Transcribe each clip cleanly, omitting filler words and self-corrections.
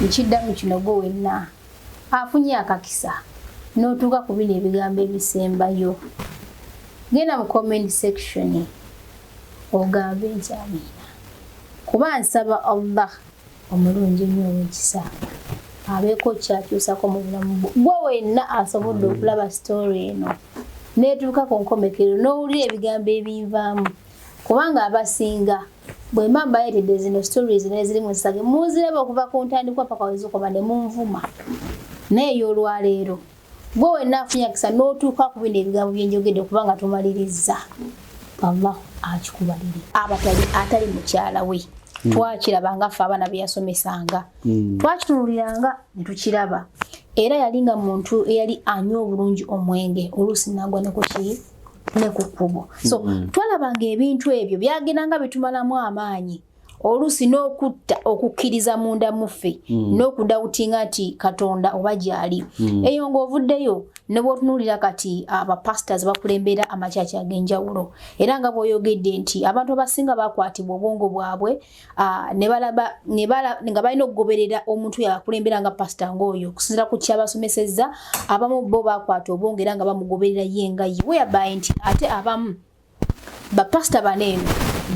nchiddamu kino gwe wenna afunye akakisa n'otuuka ku bino ebigambo ebisembayo genda mu comment section ogambe nti amiina kuba nsaba Allah omulungi nnyo ow'ekisa abeeko kyakyusako mu bulamu gwe wenna asobodde okulaba story eno n'etuuka ku nkomekero n'owulira ebigambo ebinvaamu kubanga abasinga bwe mba bayetedde zino stories neziri mu nsage muziraba okuva ku ntandikwa paka wezukoba ne munvuma naye ey'olwaleero gwe wenna afunye akisa n'otuuka ku bino ebigambo byenjogedde kubanga tumaliriza Allah akikubalire atali mukyala we twakirabanga ffe abaana bye yasomesanga twakitunuliranga ne tukiraba era yalinga muntu eyali anywa obulungi omwenge oluusi nagwa ne ku kkubo so twalabanga ebintu ebyo byagendanga bitumalamu amaanyi oluusi n'okutta okukkiriza munda muffe n'okudawutinga nti Katonda oba gyali eyo ng'ovuddeyo ne bw'otunuulira kati abapastors bakulembera amakyaki ag'enjawulo era nga bw'oyogedde nti abantu abasinga bakwatibwa obwongo bwabwe nga balina okugoberera omuntu yabakulembera nga pastor ng'oyo okusinziira ku kyabasomesezza abamu bo bakwata obwongo era nga bamugoberera ye nga ye whereby nti ate abamu bapasita baneeno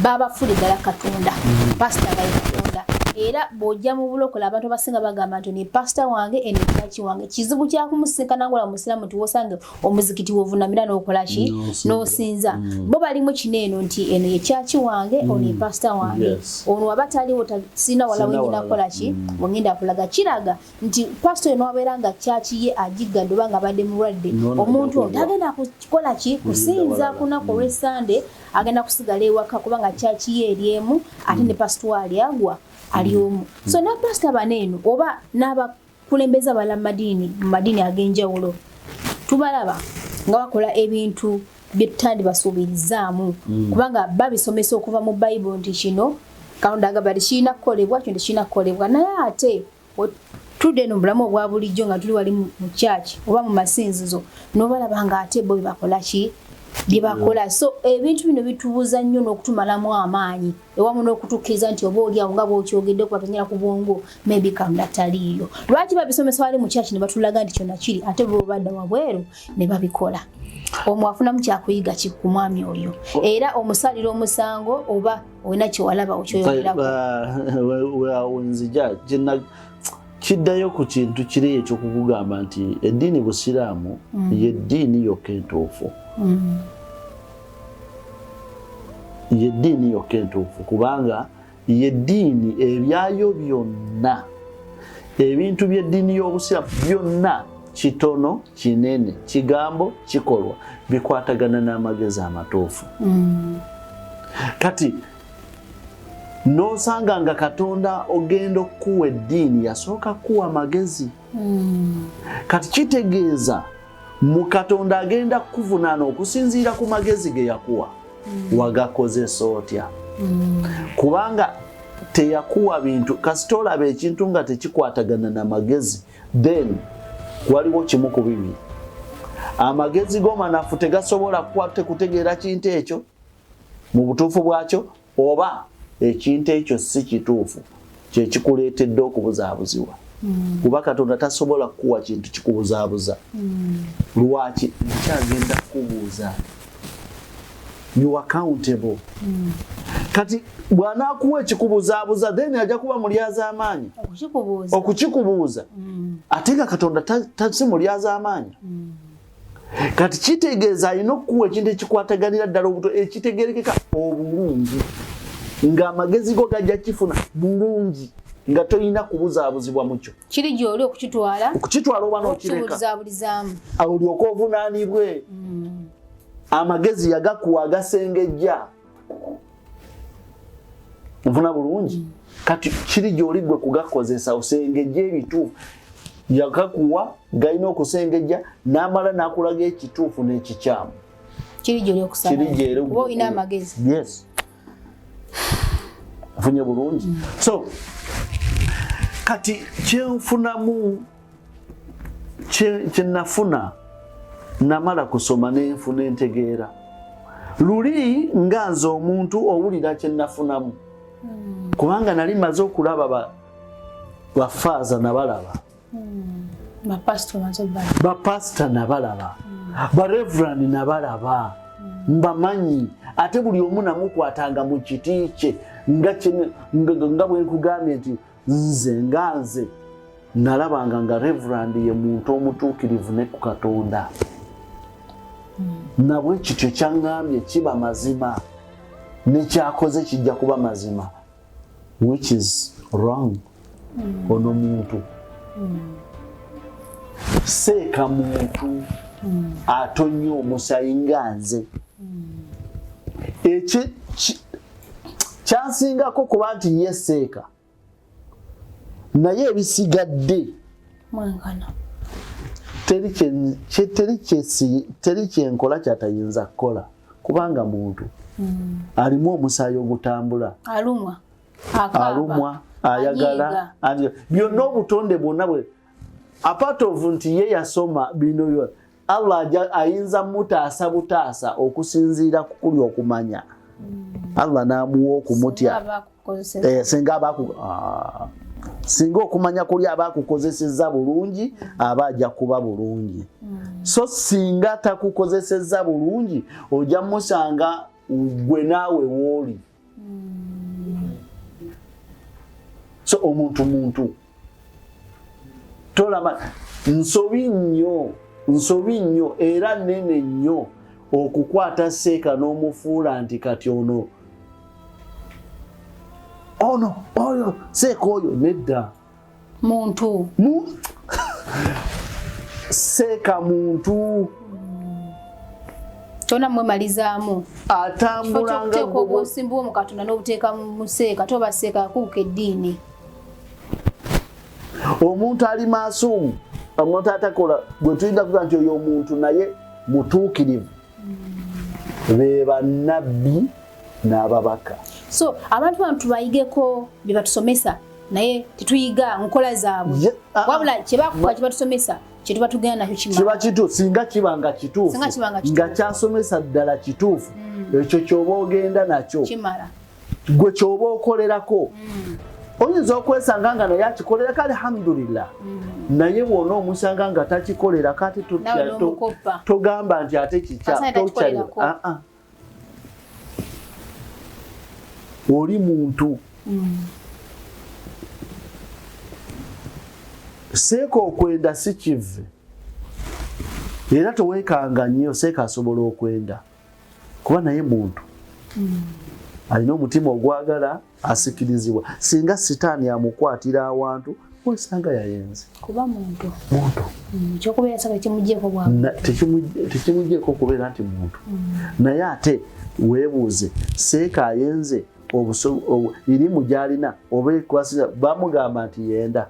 babafuula ddala Katonda pasita nga ye Katonda era bw'ojja mu bulokola abantu abasinga bagamba nti ne pasita wange eno kyaki wange kizibu kyakumusinkana ngola musiramu nti wosange omuzikiti wovunamira n'okola ki n'osinza bo balimu kineeno nti eno ye kyaki wange ono ye pasita wange ono waba taliwo sina wala wengenda kukola ki wengenda kulaga kiraga nti pasita oyo n'wabeera nga kyaki ye agiggadde oba nga abadde mulwadde omuntu ono tagenda kukola ki kusinza kunaku olw'Essande agenda kusigala ewaka kubanga kyaki ye eryemu ate ne pasitwali agwa ali omu so na pastor baneeno oba n'abakulembeza bala mu madini ag'enjawulo tubalaba nga bakola ebintu by'ettandi basuubirizaamu kubanga babisomesa okuva mu Bible nti kino Katonda agamba nti kirina kukolebwa kino tekirina kukolebwa naye ate tudde no bulamu obwa bulijjo nga tuli wali mu church oba mu masinzizo n'obalaba nga ate bo bakola ki byebakola so ebintu bino bitubuuza nnyo n'okutumalamu amaanyi ewamu n'okutukkiriza nti oba oli awo nga bw'okyogedde kubatanyera ku bwongo maybe Katonda taliiyo lwaki babisomesa bali mu kyaki ne batulaga nti kyonna kiri ate bo badda wabweru ne babikola omwo afunamu kyakuyiga ki ku mwami oyo era omusalira omusango oba olina kyewalaba okyoyogerako nzija kiddayo ku kintu kiri ekyokukugamba nti eddiini busiraamu y'eddiini yokka entuufu y'eddiini yokka entuufu kubanga y'eddiini ebyayo byonna ebintu by'eddiini y'obusiraamu byonna kitono kinene kigambo kikolwa bikwatagana n'amagezi amatuufu kati nosanga nga Katonda ogenda okuwa eddiini yasooka kuwa amagezi kati kitegeeza mu Katonda agenda kuvunaana okusinziira ku magezi ge yakuwa wagakozesa otya kubanga teyakuwa bintu kasita olaba ekintu nga tekikwatagana n'amagezi then waliwo kimu ku bibiri amagezi g'omanafu tegasobola kutegeera kintu ekyo mu butuufu bwakyo oba ekintu ekyo si kituufu kyekikuleetedde okubuzaabuzibwa kuba Katonda tasobola kukuwa kintu kikubuzaabuza lwaki nkyagenda kukubuuza you accountable kati bw'anaakuwa ekikubuzaabuza then ajja kuba mulyaza amaanyi okukikubuuza ate nga Katonda tasi mulyaza amaanyi kati kitegeeza alina okukuwa ekintu ekikwataganira ddala obuto ekitegerekeka obulungi ng'amagezi go gajja kifuna bulungi nga toyina kubuzaabuzibwa mukyo kiri gy'oli okukitwala oba n'okireka olyoka ovunaanibwe amagezi yagakuwa agasengejja nfuna bulungi kati kiri gy'oli gwe kugakozesa osengejja ebituufu yagakuwa galina okusengejja n'amala n'akulaga ekituufu n'ekikyamu kiri gy'oli okusaba oba olina amagezi yes funye bulungi so kati kyenfunamu kyenafuna namala kusoma nenfuna entegeera luli nga nze omuntu owulira kyenafunamu kubanga nali maze okulaba bafaaza nabalaba bapasita nabalaba bareverand nabalaba mbamanyi ate buli omu namukwatanga mu kiti kye nga bwe nkugambye nti nze nalabanga nga reverand ye muntu omutuukirivu ne ku Katonda nabwe kityo kyaŋŋambye kiba mazima nekyakoze kijja kuba mazima which is wrong ono muntu seeka muntu atonye omusayi nga nze kyansingako kuba nti ye seeka naye ebisigadde teri kyenkola kyatayinza kukola kubanga muntu alimu omusayi ogutambula alumwa ayagala byonna obutonde bwonna bwe apart of nti ye yasoma bino Allah ayinza mutaasa butaasa okusinziira ku kuli okumanya Allah n'amuwa okumutya singa okumanya kuli abakukozesezza bulungi abajja kuba bulungi so singa takukozesezza bulungi ojja musanga gwe naawe wooli so omuntu tolama nsobi nnyo era nene nnyo okukwata seeka n'omufuula nti kati ono oyo seeka oyo nedda muntu seeka muntu tona mwemalizaamu atambulanga obusimbuwo mu Katonda n'obuteeka mu seeka toba seeka yakubuka eddiini omuntu ali maasumu omuntu atakola gwe tuyinza kuga nti oyo omuntu naye mutuukirivu be bannabbi n'ababaka so abantu bano tubayigeko bye batusomesa naye tetuyiga nkola zaabwe wabula kyebakukola kye batusomesa kye tuba tugenda nakyo kiba kituufu singa kibanga kituufu nga kyasomesa ddala kituufu ekyo kyoba ogenda nakyo kimala gwe kyoba okolerako oyinza okwesanga nga naye akikolera kale alhamdulillah naye bwona omusanga nga takikolera kati togamba nti ate kikyatokyalira oli muntu seeka okwenda si kive era toweekanga nnyo seeka asobola okwenda kuba naye muntu alina omutima ogwagala asikirizibwa singa sitaani amukwatira awantu osanga yayenze kuba muntu kyokubeera saka kimugyeko tekimugyeko okubeera nti muntu naye ate weebuuze seeka ayenze irimu gyalina oba ekwasira bamugamba nti yenda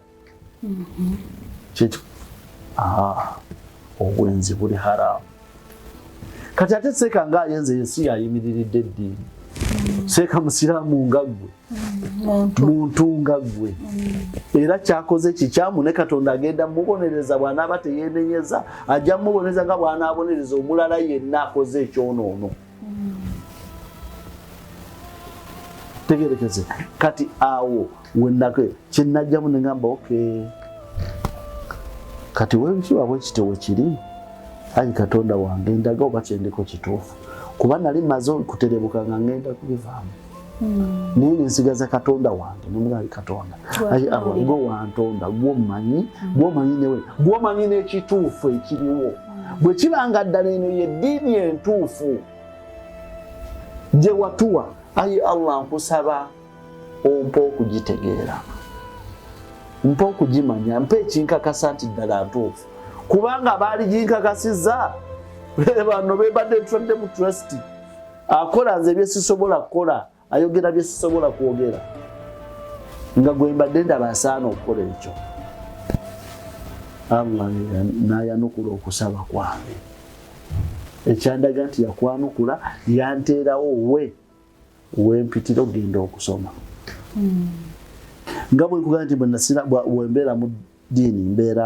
obwenzi buli haramu kati ate seeka nga ayenze yesi yayimiriridde eddiini seeka musiraamu nga ggwe muntu nga ggwe era kyakoze kikyamu ne Katonda agenda mubonereza bw'anaaba teyeenenyeza ajja mubonereza nga bw'anaabonereza omulala yenna akoze ekyonoono tegerekeze kati awo wenake kyenajjamu ne ngamba okay kati wekiba bwe kitewe kiri ayi Katonda wange ndaga oba kyendiko kituufu kuba nali maze kuterebuka nga ngenda kubivaamu nini nsigaza Katonda wange nomulali Katonda ayi gwe wantonda gwomanyi newe gwomanyi n'ekituufu ekiriwo bwe kibanga ddala eno yeddiini entuufu gye watuwa ayi Allah nkusaba ompa okugitegeera mpa okugimanya mpa ekinkakasa nti ddala ntuufu kubanga baali ginkakasizza bano bebadde ntwadde mu trust akola nze byesisobola kukola ayogera byesisobola kwogera nga gwe mbadde ndaba asaana okukola ekyo Allah n'ayanukula okusaba kwange ekyandaga nti yakwanukula yanteerawo wempitira ogenda okusoma nga bwe nkugamba nti bwembeera mu ddiini mbeera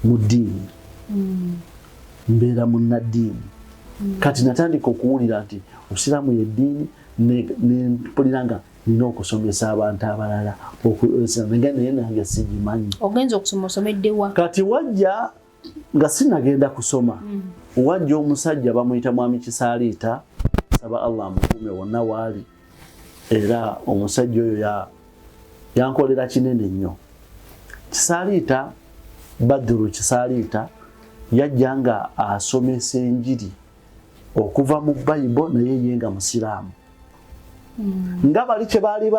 mu ddiini mbeera munnaddiini kati natandika okuwulira nti obusiraamu ye ddiini nempulira nga nina okusomesa abantu abalala naye nange sigimanyi. Ogenza okusoma osomeddewa? Kati wajja nga sinagenda kusoma wajja omusajja bamuyita mwami Kisaliita, saba Allah amukuume wonna waali, era omusajja oyo yankolera kinene nnyo. Kisaliita, Badru Kisaliita yajja nga asomesa enjiri okuva mu Bible naye ye nga musiraamu. Nga bali kye baali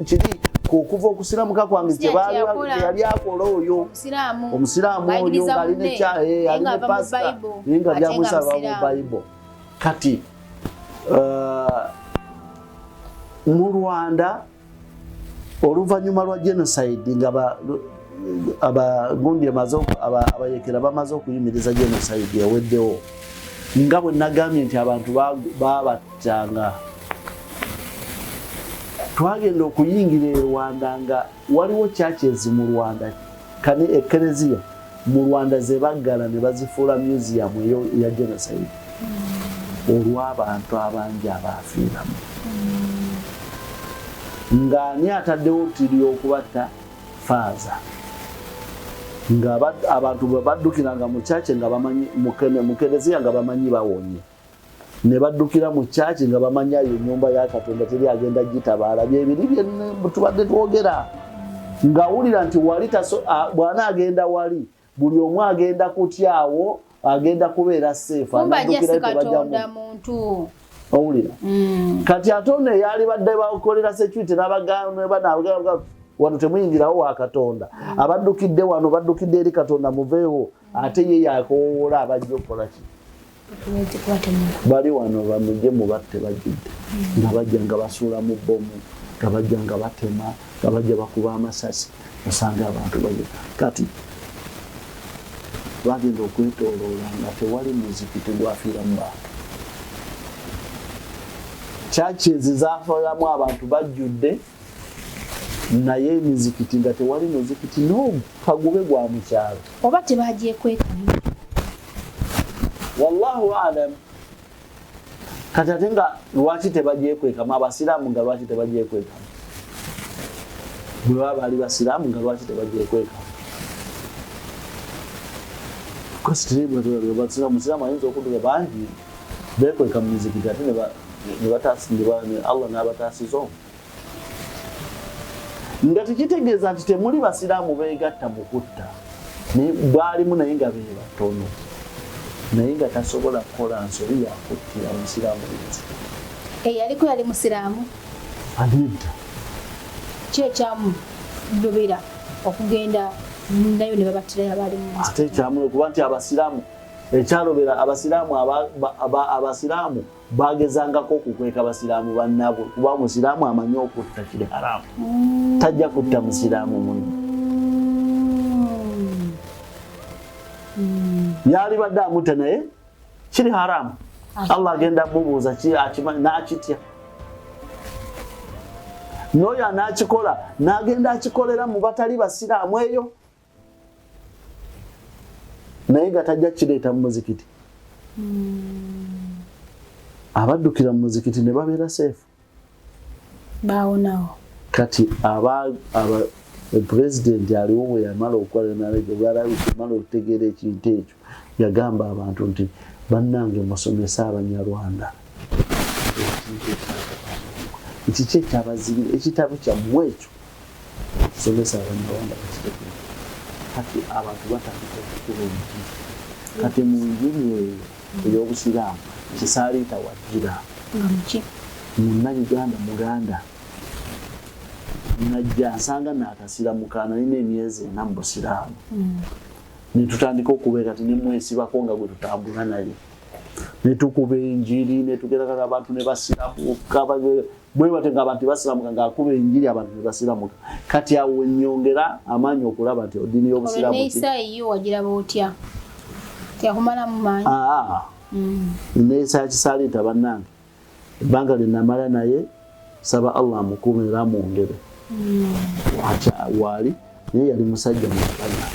kiri okuva okusiraamuka kwange kye yali akola oyo omusiraamu oyo ng'alina pasita naye nga lyamusaba mu Bible. Kati mu Rwanda oluvannyuma lwa genocide nga abagundi abayekera bamaze okuyimiriza genocide yaweddewo, nga bwe nagambye nti abantu babattanga, twagenda okuyingira e Rwanda nga waliwo churches mu Rwanda kani ekereziya mu Rwanda ze baggala ne bazifuula museum eyo ya genocide olw'abantu abangi abaafiiramu. Ng'ani ataddewo tiri okubatta faaza, nga abantu bwe baddukiranga mu church nga bamanyi mu kereziya nga bamanyi bawonye, ne baddukira mu church nga bamanyi ayo ennyumba ya Katonda teri agenda gitabaala. Byebiri bye tubadde twogera, ng'awulira nti wali bwana agenda wali buli omu agenda kutyawo, agenda kubeera safe. Kumbajja Katonda muntu owulira. Kati ate ono eyali badde bakolera security n'abagamba wano temuyingirawo wa Katonda, abaddukidde wano baddukidde eri Katonda muveewo, ate ye yakoola abajja okukola ki? Bali wano bamujje mubatte bajjudde, nga bajja nga basuula mu bbomu, nga bajja nga batema, nga bajja bakuba amasasi, osanga abantu bajja. Kati bagenda okwetooloola nga tewali muzikiti gwafiiramu bantu. Churches zaafiiramu abantu bajjudde, naye emizikiti nga tewali muzikiti n'okagube gwa mu kyalo. Oba tebagyekwekamu? Wallahu alam. Kati ate nga lwaki tebagyekwekamu? Abasiraamu nga lwaki tebagyekwekamu? Bwe baba bali basiraamu nga lwaki tebagyekwekamu? Musiraamu ayinza okudduka bangi beekweka mu mizikiti ate Allah n'abataasiza omwo. Nga tekitegeeza nti temuli basiraamu beegatta mu kutta, baalimu naye nga be batono, naye nga tasobola kukola nsobi yakuttira musiraamu yenzi. Eyaliko yali musiraamu? Anedda. Ki ekyamulobera okugenda nayo ne babattirayo abaalimu? Ate ekyamu okuba nti abasiraamu ekyalobera abasiraamu bagezangako okukweka abasiraamu bannabwe, kuba musiraamu amanyi okutta kiri haramu, tajja kutta musiraamu munno. Yali badde amutta naye kiri haramu, Allah agenda mubuuza n'akitya. N'oyo anaakikola n'agenda akikolera mu batali basiraamu eyo, naye nga tajja kireeta mu muzikiti. Abaddukira mu muzikiti ne babeera seefu, baawonawo. Kati pulezidenti aliwo bwe yamala okukola yamala okutegeera ekintu ekyo, yagamba abantu nti bannange musomese Abanyarwanda ekiki ekyabazibira ekitabo kyammwe ekyo, somesa Abanyarwanda bakitegeera. Kati abantu batandika okukuba enjiri. Kati mu njiri ey'obusiraamu Kisaliita wajjira Munnayuganda muganda najja nsanga n'akasiramuka nalina emyezi 4 mu busiraamu. Ne tutandika okubeera kati ne mwesibako nga gwe tutambula naye, ne tukuba enjiri, ne tugeragala abantu ne basiramuka, bwe bate nga abantu basiramuka ng'akuba enjiri abantu ne basiramuka. Kati awo nnyongera amaanyi okulaba nti oddiini y'obusiraamu Neeyisa eyo wagiraba otya? Teyakumalamu maanyi? Neeyisa ya Kisaliita bannange ebbanga lye namala naye saba Allah amukuume era amwongere. Waali naye yali musajja mukanya,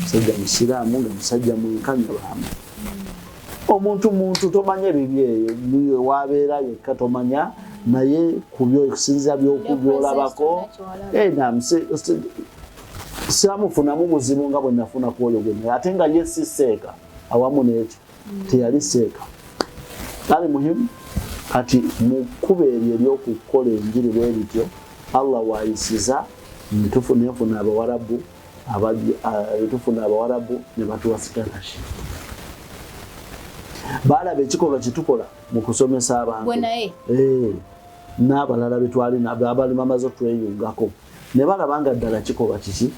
musajja musiraamu nga musajja mwenkanya baamu. Omuntu tomanya bibi eyo wabeera yekka tomanya naye kubyo okusinziira by'olabako siramufunamu buzibu nga bwe nafuna ku oyo gwe ate nga ye si seeka awamu n'ekyo teyali seeka ali muhimu kati mu kkubo eryo ery'okukola enjiri bwe bityo Allah wayisiza tufuna abawarabu ne batuwasikanashi balaba ekikolwa kyetukola mu kusomesa abantu n'abalala betwalina abali bamaze otweyungako ne balaba nga ddala kikolwa kiki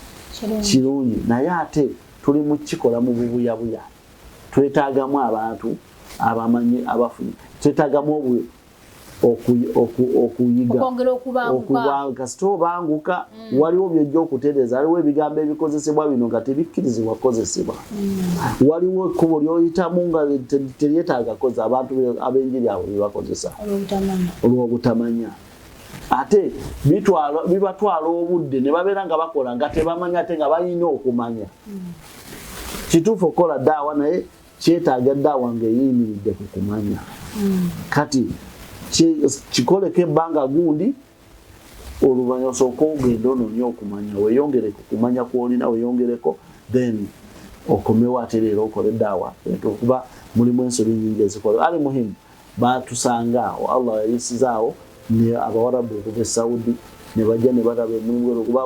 kirungi naye ate tuli mu kikola mu bubuyabuya twetaagamu abantu abamanyi abafunye twetaagamu okuyiga okubanguka sitobanguka waliwo byojja okutereeza waliwo ebigambo ebikozesebwa bino nga tebikkirizibwa kukozesebwa waliwo ekkubo lyoyitamu nga teryetaaga koza abantu ab'enjiri abo byebakozesa olw'obutamanya ate bibatwala obudde ne babeera nga bakola nga tebamanya ate nga balina okumanya kituufu okukola ddaawa naye kyetaaga ddaawa ng'eyimiridde ku kumanya kati kikoleko ebbanga gundi oluvannyuma osooka ogenda onoonya okumanya weyongere ku kumanya kw'olina weyongereko then okomewo ate leero okole eddaawa okuba mulimu ensobi nyingi ezikola ali muhimu batusanga awo Allah yayisizaawo ne abawarabu okuva e Saudi ne bajja ne balaba emulimu okuba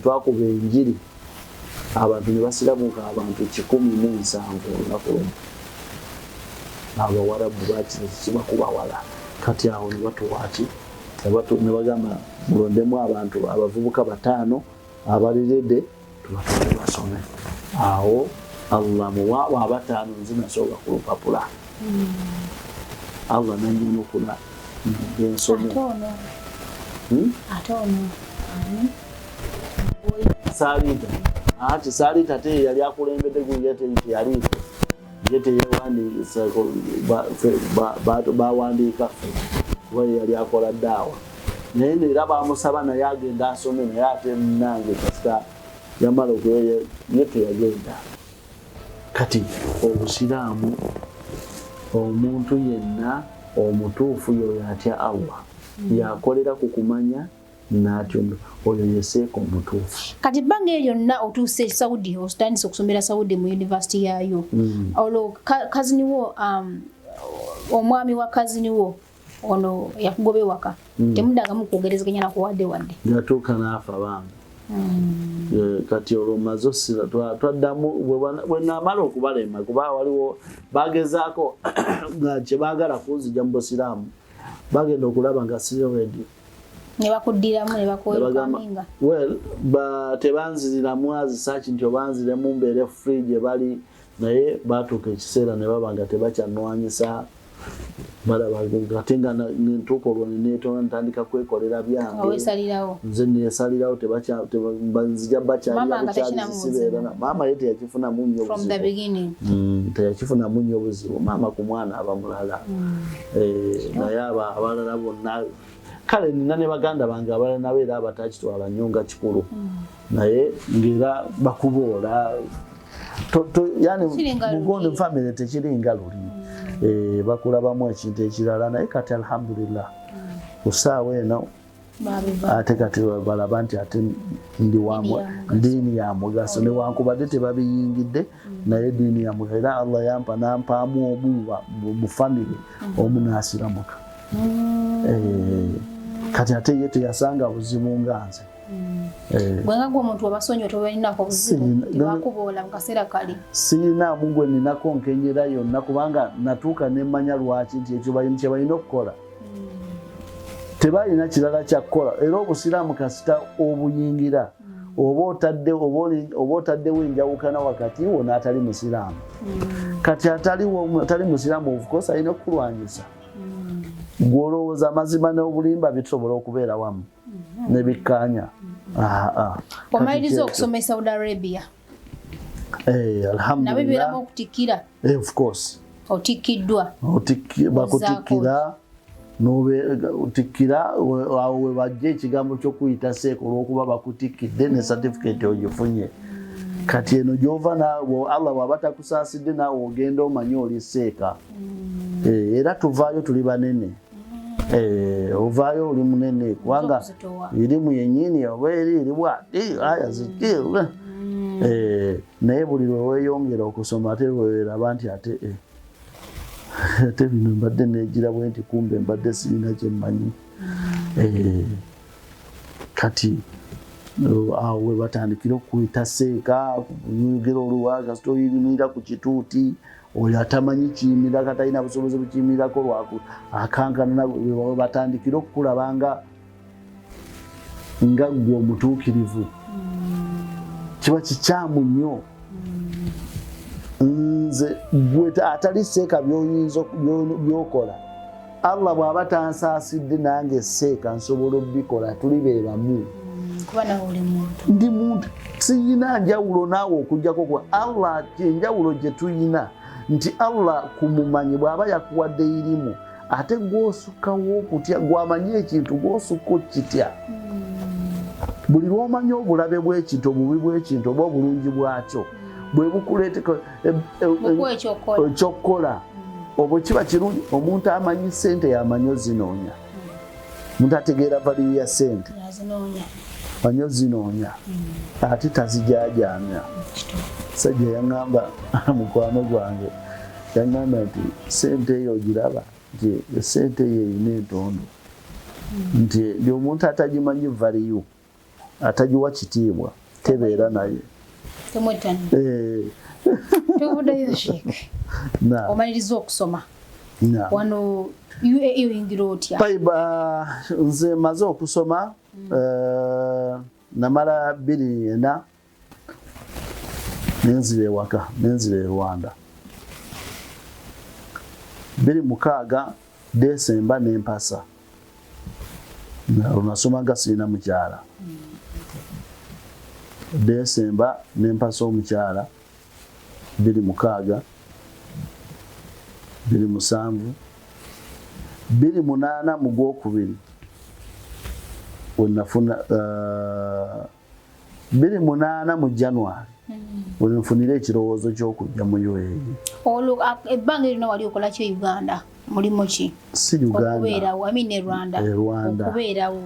twakuba enjiri abantu ne basiramuka abantu 17 olunaku lumu abawarabu bakibakubawala kati awo ne batuwaaki ne bagamba mulondemu abantu abavubuka 5 abalirede tubatwale basome awo Allah muwaabo 5 nzinasooka ku lupapula Allah nannyonokula ensome Salita ati Salita te yali akulembedde guyete yaliko yete yewandisa bawandiika we yali akola ddaawa naye era bamusaba naye agenda asome naye ate nange kasita yamala okweye yete yagenda kati obusiraamu omuntu yenna omutuufu yoyo atya Allah yakolera ku kumanya n'atyo oyo yeseeka omutuufu kati ebbanga eryo lyonna otuuse Saudi otandise okusomera Saudi mu yunivasite yaayo olwo kaziniwo omwami wa kaziniwo ono yakugoba ewaka temuddangamu kwogerezeganya nakuwadde wadde yatuuka n'afa banga kati olwo maze osira twaddamu bwe naamala okubalema kuba waliwo bagezaako nga kyebaagala kunzija mu busiraamu bagenda okulaba nga siredi ne bakuddiramu ne bakwekaminga tebanziriramu azisaki nti obanziremu mbeere free gye bali naye batuuka ekiseera ne baba nga tebakyanwanyisa ate nga nentuuka olwo neneetona ntandika kwekolera byange nze neesalirawo nzija bakyaliasibeera maama ye teyakifunamu nnyo teyakifunamu nnyo buzibu maama ku mwana aba mulala naye abalala bonna kale nina ne baganda bange abalala nabo era abatakitwala nnyo nga kikulu naye ng'era bakuboola yani mugonde famire tekiringa luli bakulabamu ekintu ekirala naye kati alhamdulillah kusaawa eno ate kati balaba nti ate ndiini ya mugaso newankubadde tebabiyingidde naye diini ya mugaso era Allah yampa nampaamu omu mu famire omu n'asiramuka kati ate ye teyasanga buzibu nga nze bwenga gwe omuntu wabasonyiwa tobalinako buzibu tebakuboola mu kaseera kali sirinaamu gwe ninako nkenyera yonna kubanga natuuka nemmanya lwaki nti ekyo kye balina okukola tebalina kirala kyakukola era obusiraamu kasita obuyingira oba otaddewo enjawukana wakati wo n'atali musiraamu kati atali musiraamu of alina okukulwanyisa gw'olowooza amazima n'obulimba bisobola okubeera wamu nebikkaanya omaliriza okusoma e Saudi Arabia alhamdulillah nabibeeramu okutikkira of course otikkiddwa bakutikkira otikkira awo we bajja ekigambo ky'okuyita seeko olw'okuba bakutikkidde ne certificate ogifunye kati eno gy'ova naawe Allah bw'aba takusaasidde naawe ogenda omanye oli seeka era tuvaayo tuli banene ovaayo oli munene kubanga erimu yennyini oba eri bwati aya zikirwe naye buli lwe weeyongera okusoma ate lweweraba nti ate bino mbadde neegira bwe nti kumbe mbadde sirina kye mmanyi kati awo we batandikira okuyita seeka yogera oluwa kasita oyimirira ku kituuti oyo atamanyi kiyimira katalina busobozi bukiyimirako lwaku akankana we batandikira okukulabanga nga gwe omutuukirivu kiba kikyamu nnyo nze gwe atali seeka by'oyinza by'okola Allah bw'aba tansaasidde nange seeka nsobola obbikola tuli be bamu ndi muntu siyina njawulo naawe okugjako kwa Allah enjawulo gye tuyina nti Allah kumumanyi bw'aba yakuwadde irimu ate gw'osukkawo okutya gw'amanyi ekintu gw'osukka okitya buli lw'omanyi obulabe bw'ekintu obubi bw'ekintu oba obulungi bwakyo bwe bukuleeteko ekyokkola obwo kiba kirungi omuntu amanyi ssente yamanyi ozinoonya omuntu ategeera valiyu ya ssente manyi ozinoonya ate tazijajaamya sajja yaŋŋamba mukwano gwange yaŋŋamba nti ssente eyo ogiraba nti ssente eyo erina entondo nti ndi omuntu atagimanyi valiyu atagiwa kitiibwa tebeera naye tuvuddeyo Sheikh omaliriza okusoma wano UAE oyingira otya? Nze maze okusoma namala 24 nenzire ewaka nenzire Rwanda 26 Desemba nempasa nasomanga sirina mukyala Desemba nempasa omukyala 26 27 28 mu Gwokubiri wenafuna 28 mu January wenfunira ekirowoozo ky'okujja mu UAE. Ebbanga lino wali okola ki Uganda? Mulimu ki? Si Uganda. Okubeerawo, Rwanda. Rwanda. Okubeerawo.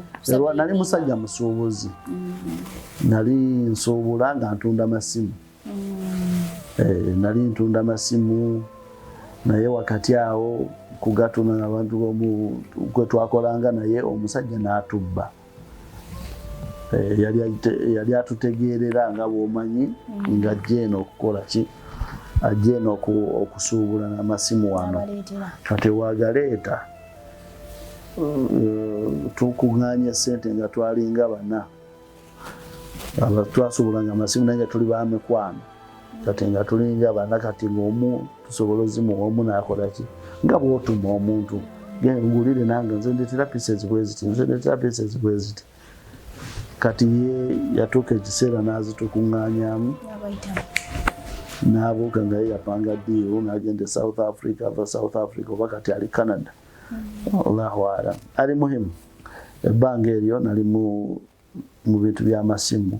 Nali musajja musuubuzi. Nali nsuubula nga ntunda masimu. Nali ntunda masimu naye wakati awo kugatuna abantu gwe twakolanga naye omusajja n'atubba. Yali atutegeerera nga bw'omanyi nga ajja eno okukola ki ajja eno okusuubula n'amasimu wano kati wagaleeta tukuŋŋaanya ssente nga twalinga bana twasuubulanga amasimu naye nga tuli bamikwano kati nga tulinga bana kati ng'omu tusobola ozimuwa omu n'akola ki nga bw'otuma omuntu ngulire nange nze ndeetera pieces bwe ziti nze ndeetera pieces bwe ziti kati ye yatuuka ekiseera n'azitukuŋŋaanyaamu n'abuuka nga ye yapanga ddiiru n'agenda South Africa ava South Africa oba kati ali Canada Allahu alam ali muhimu ebbanga eryo nali mu bintu by'amasimu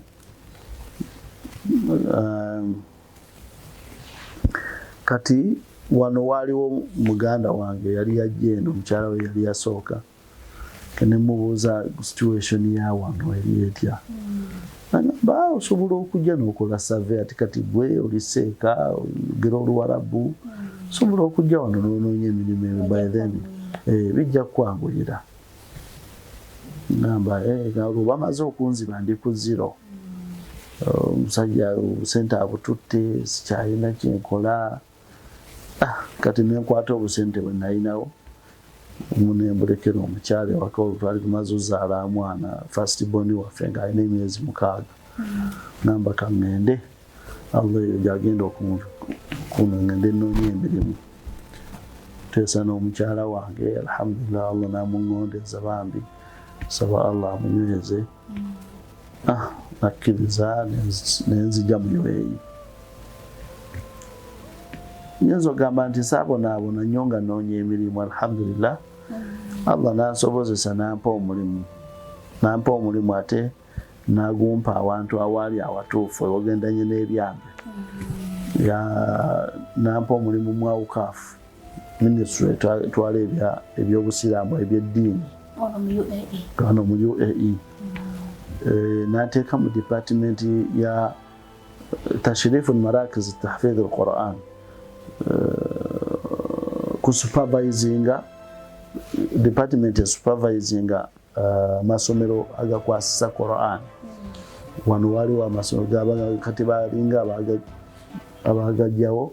kati wano waaliwo muganda wange yali yajja eno mukyala we yali yasooka kenemubuuza situation ya wano eri etya nagamba osobola okujja n'okola survey ati kati gwe oli seeka oyogera Oluwarabu osobola okujja wano n'onoonya emirimu by then bijja kukwanguyira ngamba olwo bamaze okunziba ndi ku zero omusajja obusente abututte sikyalina kyenkola kati nenkwata obusente bwe nalinawo munembulekera omukyala ewaka twali tumaze ozaala mwana first born waffe nga alina emyezi 6 namba kaŋŋende Allah eyo gyagenda ngende nnoonya emirimu teesa n'omukyala wange alhamdulillah Allah namuŋŋondeza bambi saba Allah amunyweze nakkiriza nenzija mu UAE nyinza ogamba nti saabonaabona nnyo nga nnoonya emirimu alhamdulillah Allah nansobozesa nampa omulimu ate nagumpa awantu awaali awatuufu ewagendanye n'ebyambe nampa omulimu mwawukaafu ministry twala ebyobusiraamu ebyeddiini wano mu UAE. N'ateeka mu department ya tashrifu marakiz tahfidh al-Quran, kusupervisinga department supervisinga amasomero agakwasisa Quran. Wano waliwo amasomero kati balinga abagajjawo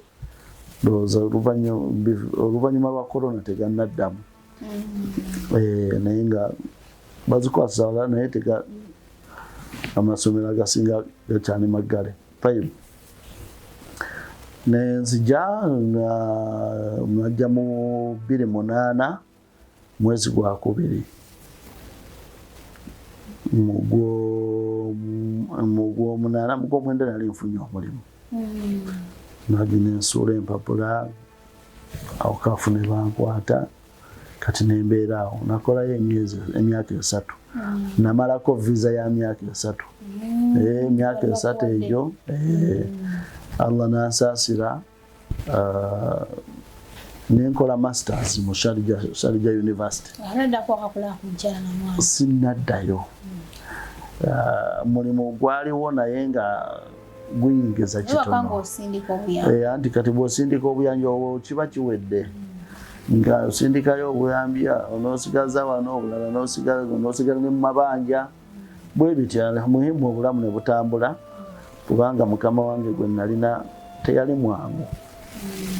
doza oluvannyuma lwa corona tegannaddamu. Naye nga bazikwasisa wala naye amasomero agasinga gakyali maggale. Nenzija najja mu 28 mwezi gwa kubiri mugw'omunana mugw'omwenda nali nfunye omulimu. Nagi nensuula empapula awo Kaafu ne bankwata kati nembeera awo nakolayo emyaka 3. Namalako visa ya myaka 3. Emyaka 3 egyo Allah nansaasira nenkola masters mu Sharjah University. Sinnaddayo. Mulimu gwaliwo naye nga guyingiza kitono. Anti kati bw'osindika obuyambi kiba kiwedde. Nga osindikayo obuyambi onoosigaza wano obulala n'osigala ne mu mabanja. Bwe bitya muhimu obulamu ne butambula. Kubanga mukama wange gwe nalina teyali mwangu.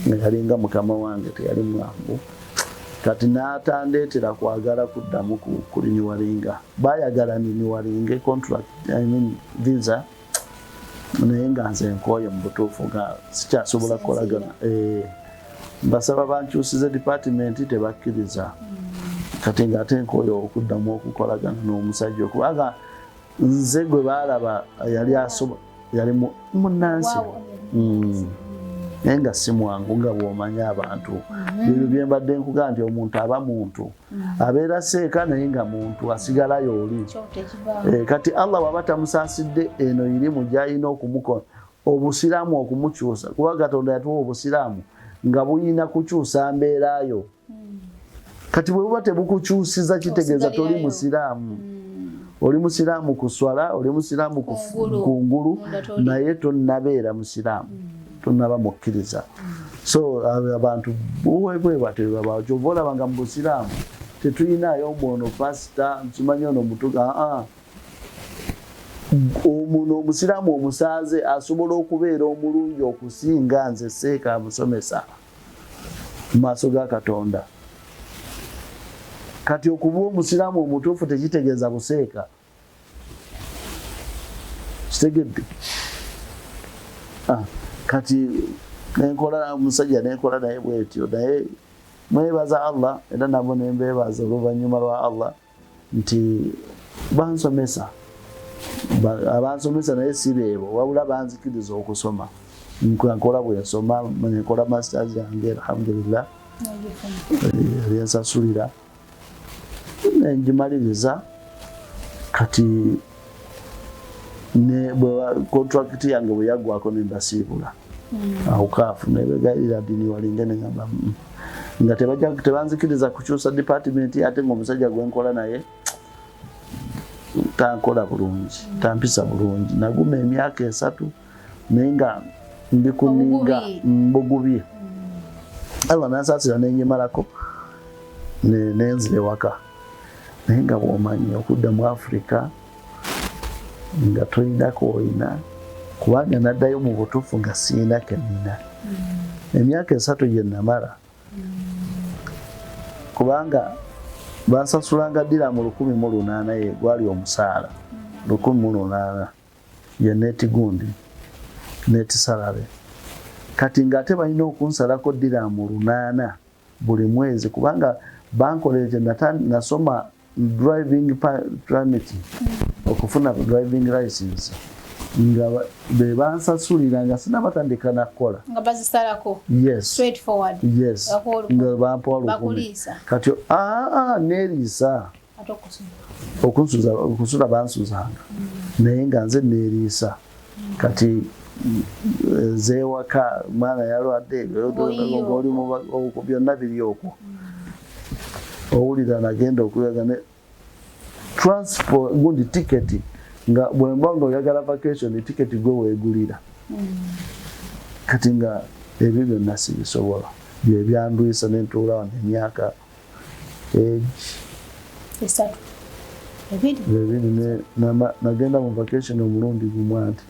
Yalinga mukama wange teyali mwangu. Kati n'atandeetera kwagala kuddamu kulinyiwalinga. Baayagala ninyiwalinge contract, visa. Naye nga nze nkooye mu butuufu nga sikyasobola kukolagana. Mbasaba bankyusize department tebakkiriza. Kati nga ate nkooye okuddamu okukolagana n'omusajja kubanga nze gwe baalaba yali munnansi. Naye nga si mwangu nga bw'omanya abantu. Ebyo bye mbadde nkugaa nti omuntu aba muntu. Abeera seeka naye nga muntu asigalayo oli. Kati Allah waba tamusaasidde eno irimu gy'alina okumukola obusiraamu okumukyusa. Kuba Katonda yatuwa obusiraamu nga buyina kukyusa mbeerayo. Kati bwe buba tebukukyusiza kitegeeza toli musiraamu. Oli musiraamu kuswala, oli musiraamu kungulu, naye tonnabeera musiraamu. Tonnaba mukkiriza. So abantu bwe bateba kyova olabanga mu busiraamu tetulinayo mwono pasita nkimanyi ono mutuga. Omuntu omusiraamu omusaaze asobola okubeera omulungi okusinga nze seeka amusomesa mu maaso ga Katonda. Kati okuba omusiraamu omutuufu tekitegeeza buseeka. Kitegedde? Kati nenkola omusajja nenkola naye bwetyo naye mwebaza Allah era nabo nembeebaza oluvannyuma lwa Allah nti bansomesa. Abansomesa naye si beebo wabula banzikiriza okusoma. Nkola bwe nsoma nenkola masters yange alhamdulillah. Yensasulira nengimaliriza kati ne contract yange bwe yaggwako nembasiibula. Awo Kaafu nebegayirira dini walinge negamba nga tebanzikiriza kukyusa department ate ng'omusajja gwenkola naye tankola bulungi tampisa bulungi. Naguma emyaka 3 naye nga mbikuninga mbugubye. Allah nansaasira nenyimalako nenzire waka. Naye nga bw'omanyi okudda mu Africa nga tolinako oyina kubanga naddayo mu butuufu nga siina kenina. Emyaka 3 gye namala kubanga bansasulanga dirhamu 1,800 ye gwali omusaala 1,800 ye neti gundi neti salary. Kati nga ate balina okunsalako dirhamu 800 buli mwezi kubanga bankoleje nasoma driving permit okufuna driving license nga be bansasulira nga sinabatandika nakola nga bazisalako. Yes, straight forward. Yes, nga bampola kati nerisa okusula bansuzanga naye nga nze nerisa. Kati zeewaka mwana yalwadde oli byonna biri okwo owulira nagenda okuyaga ne transport gundi tiketi nga bwembanga oyagala vacation tiketi gwe weegulira kati nga ebyo byonna sibisobola bye byandwisa nentuula wano emyaka esatu ebiri nagenda mu vacation omulundi gumu anti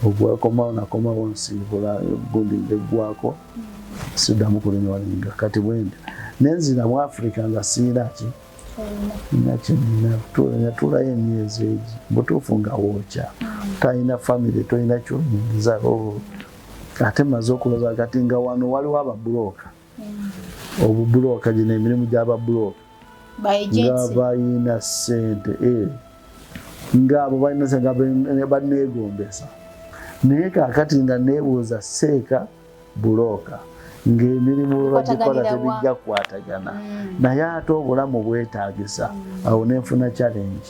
ogwakomawo nakomawo nsiibula gundi ngeggwako siddamu kulinwalinga kati bwendi nenzira mu Africa nga siiraki natuulayo emyezi egi butuufu nga wookya talina famire tolina kyonyingiza ate maze okuloza kati nga wano waliwo ababuloka obubuloka gino emirimu gy'ababuloka nga balina ssente ngaabo balina ssente nga baneegombesa naye kaakati nga neebuuza seeka buloka ng'emirimu bagikola tebijja kukwatagana naye ate obulamu bwetaagisa awo nenfuna challenge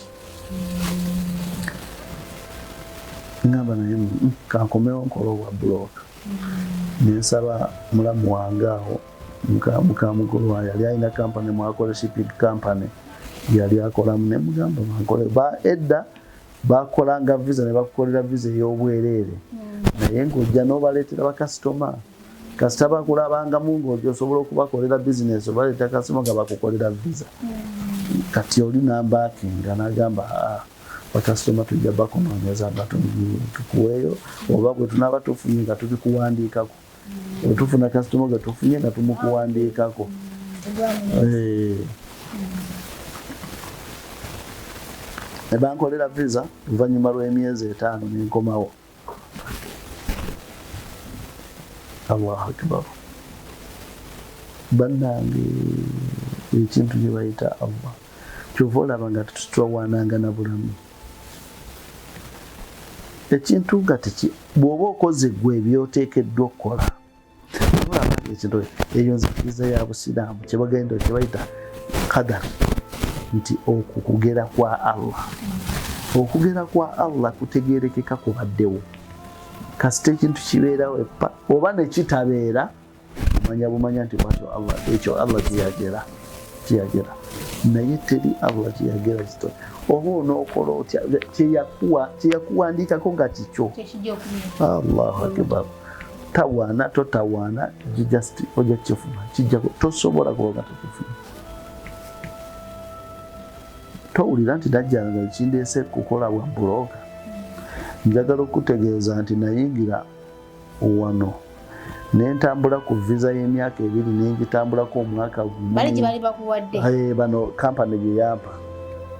ngamba naye kankomewo nkola obwa buloka nensaba mulamu wange awo mukamugulu wa yali alina kampani mwakola shipping company yali akolamu nemugamba bankole edda bakolanga visa ne bakukolera visa ey'obwereere naye ng'ojja n'obaleetera bakasitoma kasita bakulabangamu ng'ojja osobola okubakolera bizinesi obaleeta kasitoma nga bakukolera visa kati oli nambakinga n'agamba bakasitoma tujja bakunoonyeza tukuweeyo oba gwe tunaaba tufunye nga tubikuwandiikako tufuna kasitoma gwe tufunye nga tumukuwandiikako ne bankolera visa oluvannyuma lw'emyezi 5 nenkomawo. Allahu akbar. Bannange ekintu kye bayita Allah kyova olaba nga tutwawananga na bulamu ekintu nga bw'oba okoze gwe ebyoteekeddwa okukola olaba ekintu eyo nzikiriza ya busiraamu kye bagenda kye bayita qadar nti okugera kwa Allah. Okugera kwa Allah kutegeerekeka kubaddewo kasita ekintu kibeerawo oba ne kitabeera manya bumanya nti bwatyo Allah ekyo Allah kiyagera naye teri Allah kiyagera kito oba onookola otya kyeyakuwandiikako nga kikyo. Allahu akbar. Tawaana totawaana just ojja kifuna kijja tosobola kuba tukifuna. Towulira nti najjanga ekindeese kukola bwa buloga. Njagala okutegeeza nti nayingira wano nentambula ku visa y'emyaka 2 nengitambulako omwaka gumu. Bali gye bali bakuwadde. Bano kampani gye yampa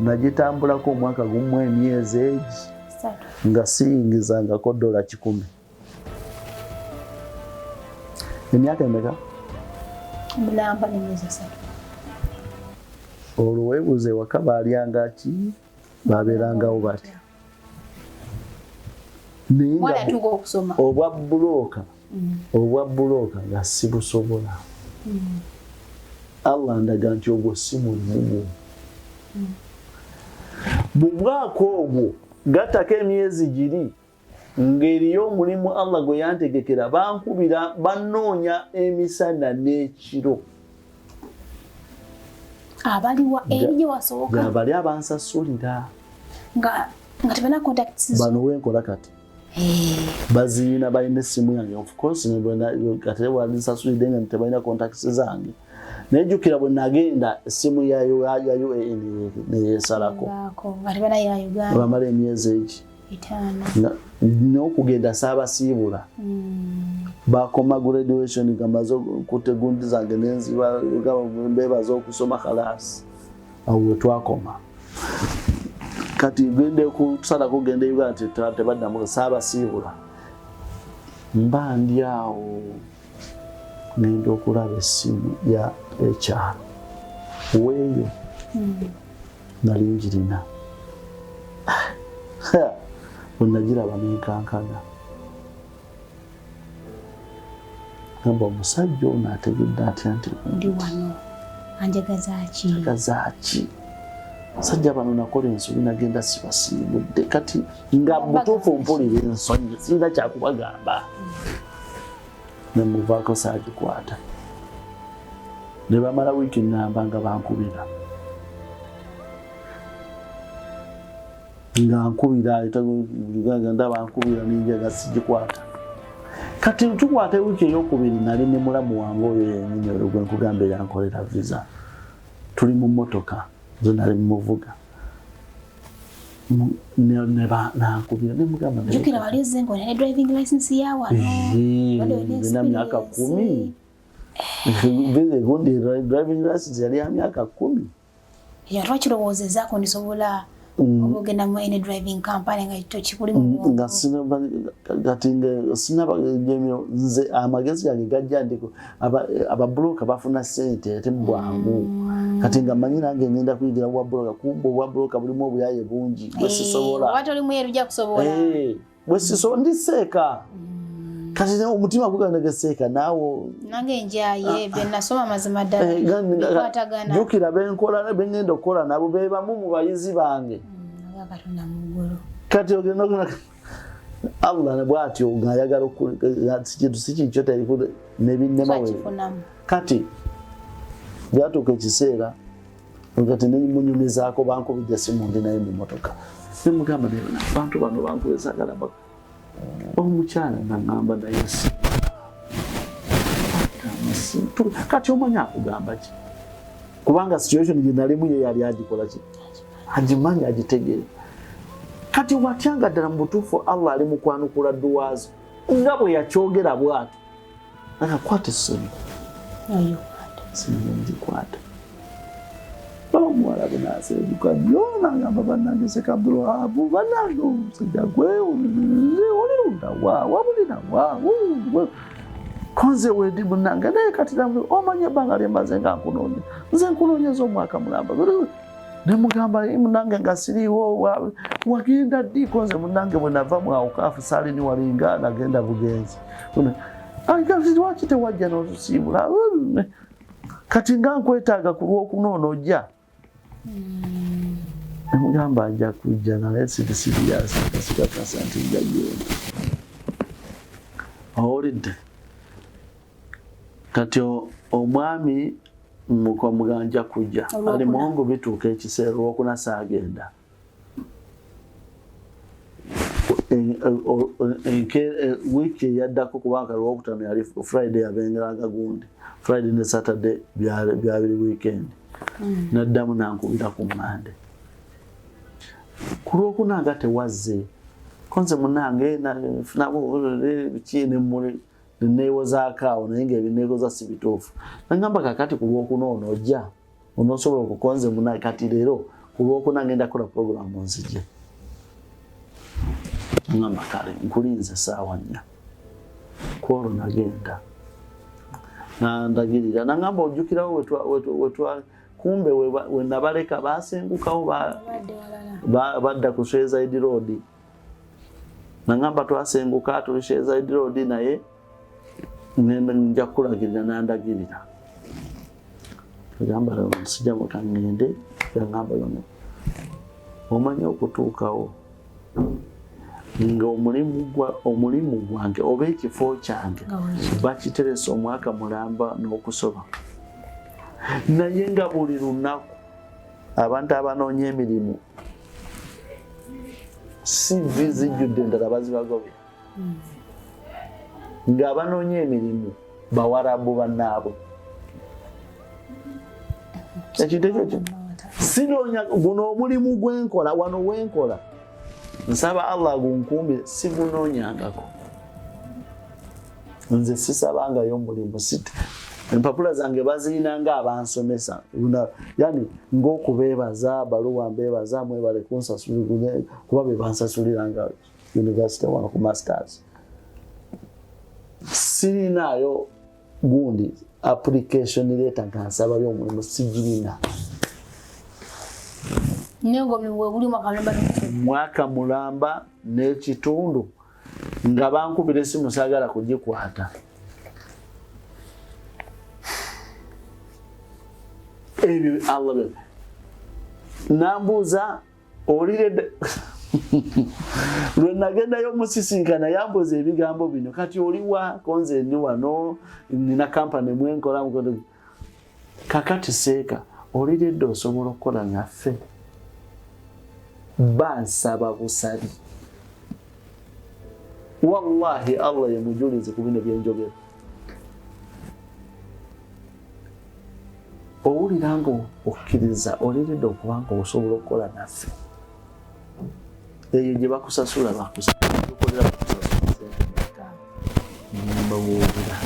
nagitambulako omwaka gumu emyezi egi nga siyingizangako $10. Emyaka emeka? Mulamba n'emyezi 3. Olwo weebuuze waka baalyanga ki baabeerangawo bati. Mwana tuko okusoma obwa buloka nga sibusobola. Allah ndaga nti ogwo si mulimu. Mu mwaka ogwo gattako emyezi giri ng'eriyo omulimu Allah gwe yantegekera bankubira banoonya emisana n'ekiro. Abaliwa eri wasoboka nga bali abansasulira nga tebana contacts bano wenkola kati bazina balina essimu yange of course kati wansasulidde nga tebalina contacts zange nejjukira bwe nagenda essimu yayo neyesalako bamala emyezi egi 5 n'okugenda saabasiibula bakoma graduation ngamaze kutegundi zange nenziba mbebaza okusoma khalas awo wetwakoma kati gende kusala kugenda Uganda tebaddamu saabasiibula mba ndi awo ngenda okulaba essimu ya ekyalo weeyo nali njirina bwenagiraba nenkankana gamba omusajja ono ategedde atya nti ndi wano anjagazaaki sajja bano nakola ensobi nagenda sibasiibudde kati nga butuufu mpulira ensonyi sirina kyakubagamba nemuvaako saagikwata ne bamala wiiki nnamba nga bankubira nga nkubira ndaba nkubira ninjaga sigikwata kati tukwata wiiki eyokubiri nali ne mulamu wange oyo yennyini oyo gwe nkugamba eyankolera visa tuli mu mmotoka zo nali muvuga nakubira nemugamba jukira walize ngo ne driving license yawa nina myaka 10 vile gundi driving license yali ya myaka 10 ya twakirowoozezako ndisobola okugenda mu any driving company nga kikuli mu nga nze amagezi yange gajja ndiko ababroka bafuna sente ate bwangu kati nga manyi nange ngenda kuyigira wa broka kumbo wa broka bulimu obuyaye bungi bwesisobola watu oli mweru ja kusobola bwesisobola ndiseeka kati ne omutima gugandegeseka nawo nange njaye bye nasoma mazima ddala kwatagana jukira benkola bengenda okukola nabo bebamu mu bayizi bange Katonda mugulu kati ogenda kuna Allah ne bwati ogayagala kintu sikikyo tayikude nebinnemawe kati byatuuka ekiseera kati nemunyumizaako bankubidde simu ndi naye mu motoka nemugamba abantu bano bankubesagala omukyala nangamba naye kati omanya akugamba ki kubanga situation gye nalimu ye yali agikola ki agimanyi agitegere kati watyanga ddala mu butuufu Allah ali mukwanukula dduwaazo nga bwe yakyogera bw'ato akakwata essonyi sinzikwata omuwala benaseebuka byona ngamba bannange sekabdulwahabu bannange omusajja gwe olirunda wa wabulina wa konze wedi munnange naye kati omanye ebbanga lyembaze nga nkunoonya nze nkunoonyeza omwaka mulamba nemugamba munnange nga siriiwo wagenda ddi konze munnange bwe nava mwawo kaafu saalini walinga nagenda bugenzi lwaki tewajja n'otusiibula kati nga nkwetaaga ku lw'okunoona ojja nemugamba ajja kujja naye sirisiriyasikasikakasa nti njagenda owulidde kati omwami muganja kujja ali muwongo bituuka ekiseera olwokunasa agenda wiiki eyaddako kubanga lwokutano yali Friday yabengeranga gundi Friday ne Saturday byabiri weekend naddamu nankubira ku Monday ku lwokunanga tewazze konze munange nabo bikine muri newozaakaawo naye ng'ebineegoza si bituufu nagamba kakati ku lwokunoona ojja onosobola okukonze munange kati leero ku lwokuna ngenda kola programu nzije ngamba kale nkulinze saawa 4 kwolwo nagenda nandagirira nangamba ojjukirawo wetwa kumbe we nabaleka basengukawo badda ku Shezaidi Road nangamba twasenguka tuli Shezaidi Road naye nja kulagirira nandagirira gamba sijja mukangende ngamba yono omanye okutuukawo nga omulimu gwange oba ekifo kyange bakiteresa omwaka mulamba n'okusoba naye nga buli lunaku abantu abanoonya emirimu CV zijjudde endala bazibagobye nga abanoonya emirimu bawarabu bannaabo ekintu ekyo sinoonya guno omulimu gwenkola wano wenkola nsaba Allah gunkumbire sigunoonyangako nze sisabangayo omulimu empapula zange bazirina nga abansomesa yani ng'okubeebaza baluwa mbeebaza mwebale kunsasulira kuba be bansasuliranga university wano ku masters sirinayo gundi application letter ngansaba y'omulimu sigirina mwaka mulamba n'ekitundu nga bankubira essimu saagala kugikwata ebyo Allah nambuuza olire lwe nagendayo musisinkana yambuuza ebigambo bino kati oliwa konze ndi wano nina kampani mwenkola kakati seeka oliredde osobola okukola naffe bansaba busabi wallahi Allah yemujulize ku bino byenjogera owulira nga okkiriza oliredde okubanga osobola okukola naffe eyo gye bakusasula bakusakolera bakusasulambawulira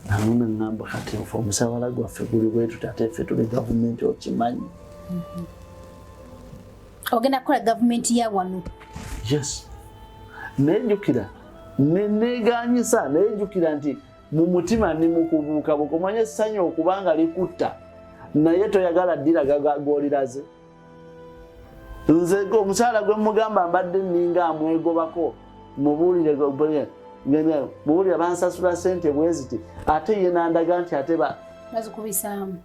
namuna ngamba kati nfe omusabala gwaffe guli bwetu tate ffe tuli gavumenti okimanyi ogenda kukola gavumenti ya wano yes nejjukira neganyisa nejjukira nti mu mutima ni mukubuuka bukomanye essanyu okubanga likutta naye toyagala ddira goliraze nze omukyala gwe mugamba mbadde ninga amwegobako mubuulire buulira bansasula sente bweziti ate ye nandaga nti ate bazikubisaamu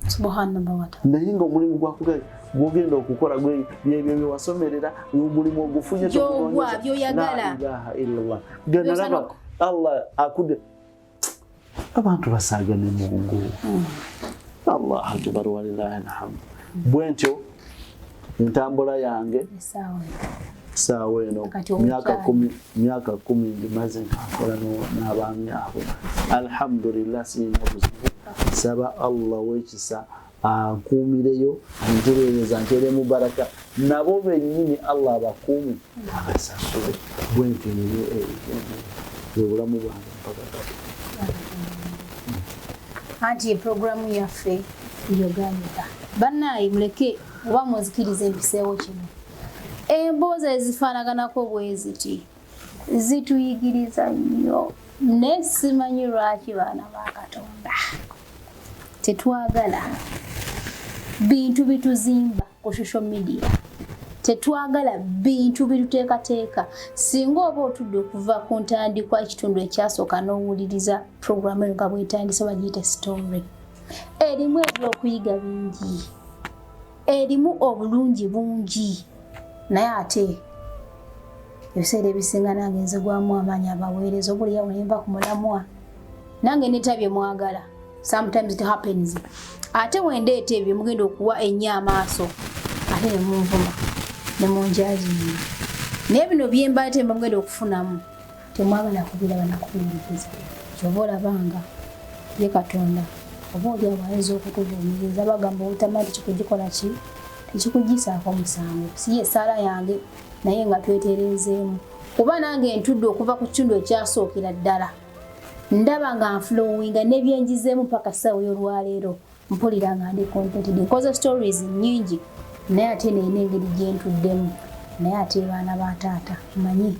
subhanallah naye nga omulimu gwogenda okukola byebyo byewasomerera omulimu ogufunye byoyagala ganalaba Allah akude abantu basaagane mungu Allah akbar walillahi alhamd bwentyo ntambula yange saawa eno myaka 10 ndimaze nkakola n'abaami abo alhamdulillah sina buzibu saba Allah wekisa ankuumireyo antereereza ntere mu baraka nabo bennyini Allah abakuumi abasasule bwentyo obulamu bwange mpaka anti programu yaffe yoganyika bannayi muleke oba muzikiriza empiseewo kino emboozi ezifaanaganako bwe ziti zituyigiriza nnyo naye simanyi lwaki baana ba Katonda tetwagala bintu bituzimba ku social media tetwagala bintu bituteekateeka singa oba otudde okuva ku ntandikwa ekitundu ekyasooka n'owuliriza programu eyo nga bwetandise bagiyita story erimu ebyokuyiga bingi erimu obulungi bungi naye ate ebiseera ebisinga nange nzigwamu amaanyi abaweereza obuli yawenemba ku mulamwa nange netabye mwagala sometimes it happens ate wendeeta ebyo mugenda okuwa ennyo amaaso ate nemunvuma nemunjazinya naye bino byembaate mugenda okufunamu temwagala kubiraba nakubiyiriza kyoba olabanga ye Katonda oba oli abayinza okutuvuumiriza bagamba obutamanyi tikugikola ki tekikugisaako musango si ye ssaala yange naye nga twetereezeemu kuba nange ntudde okuva ku kitundu ekyasookera ddala ndaba nga nflowinga nebyenjizeemu paka ssaawa y'olwaleero mpulira nga ndi contented nkoze stories nnyingi naye ate neyina engeri gyentuddemu naye ate baana ba taata manyi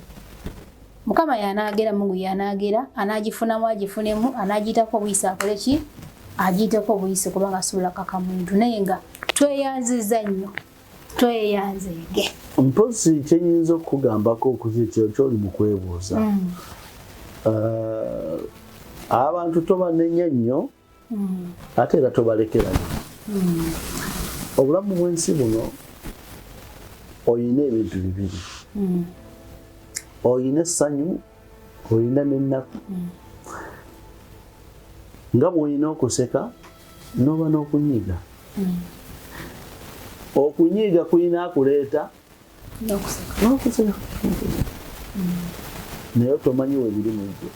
Mukama yanaagera Mungu yanaagera anaagifunamu agifunemu anaagiyitako obuyise akole ki agiyiteko obuyise kubanga asobola kaka muntu naye nga tweyanziza nnyo tweyanzeege mpozi kyenyinza okugambako okuzityo kyoli mu kwebuuza abantu tobanenya nnyo ate era tobalekera nnyo obulamu bw'ensi buno oyina ebintu bibiri oyina essanyu oyina n'ennaku nga bw'olina okuseka n'oba n'okunyiiga okunyiiga kulina akuleeta n'okuseka naye tomanyi we biri mu byo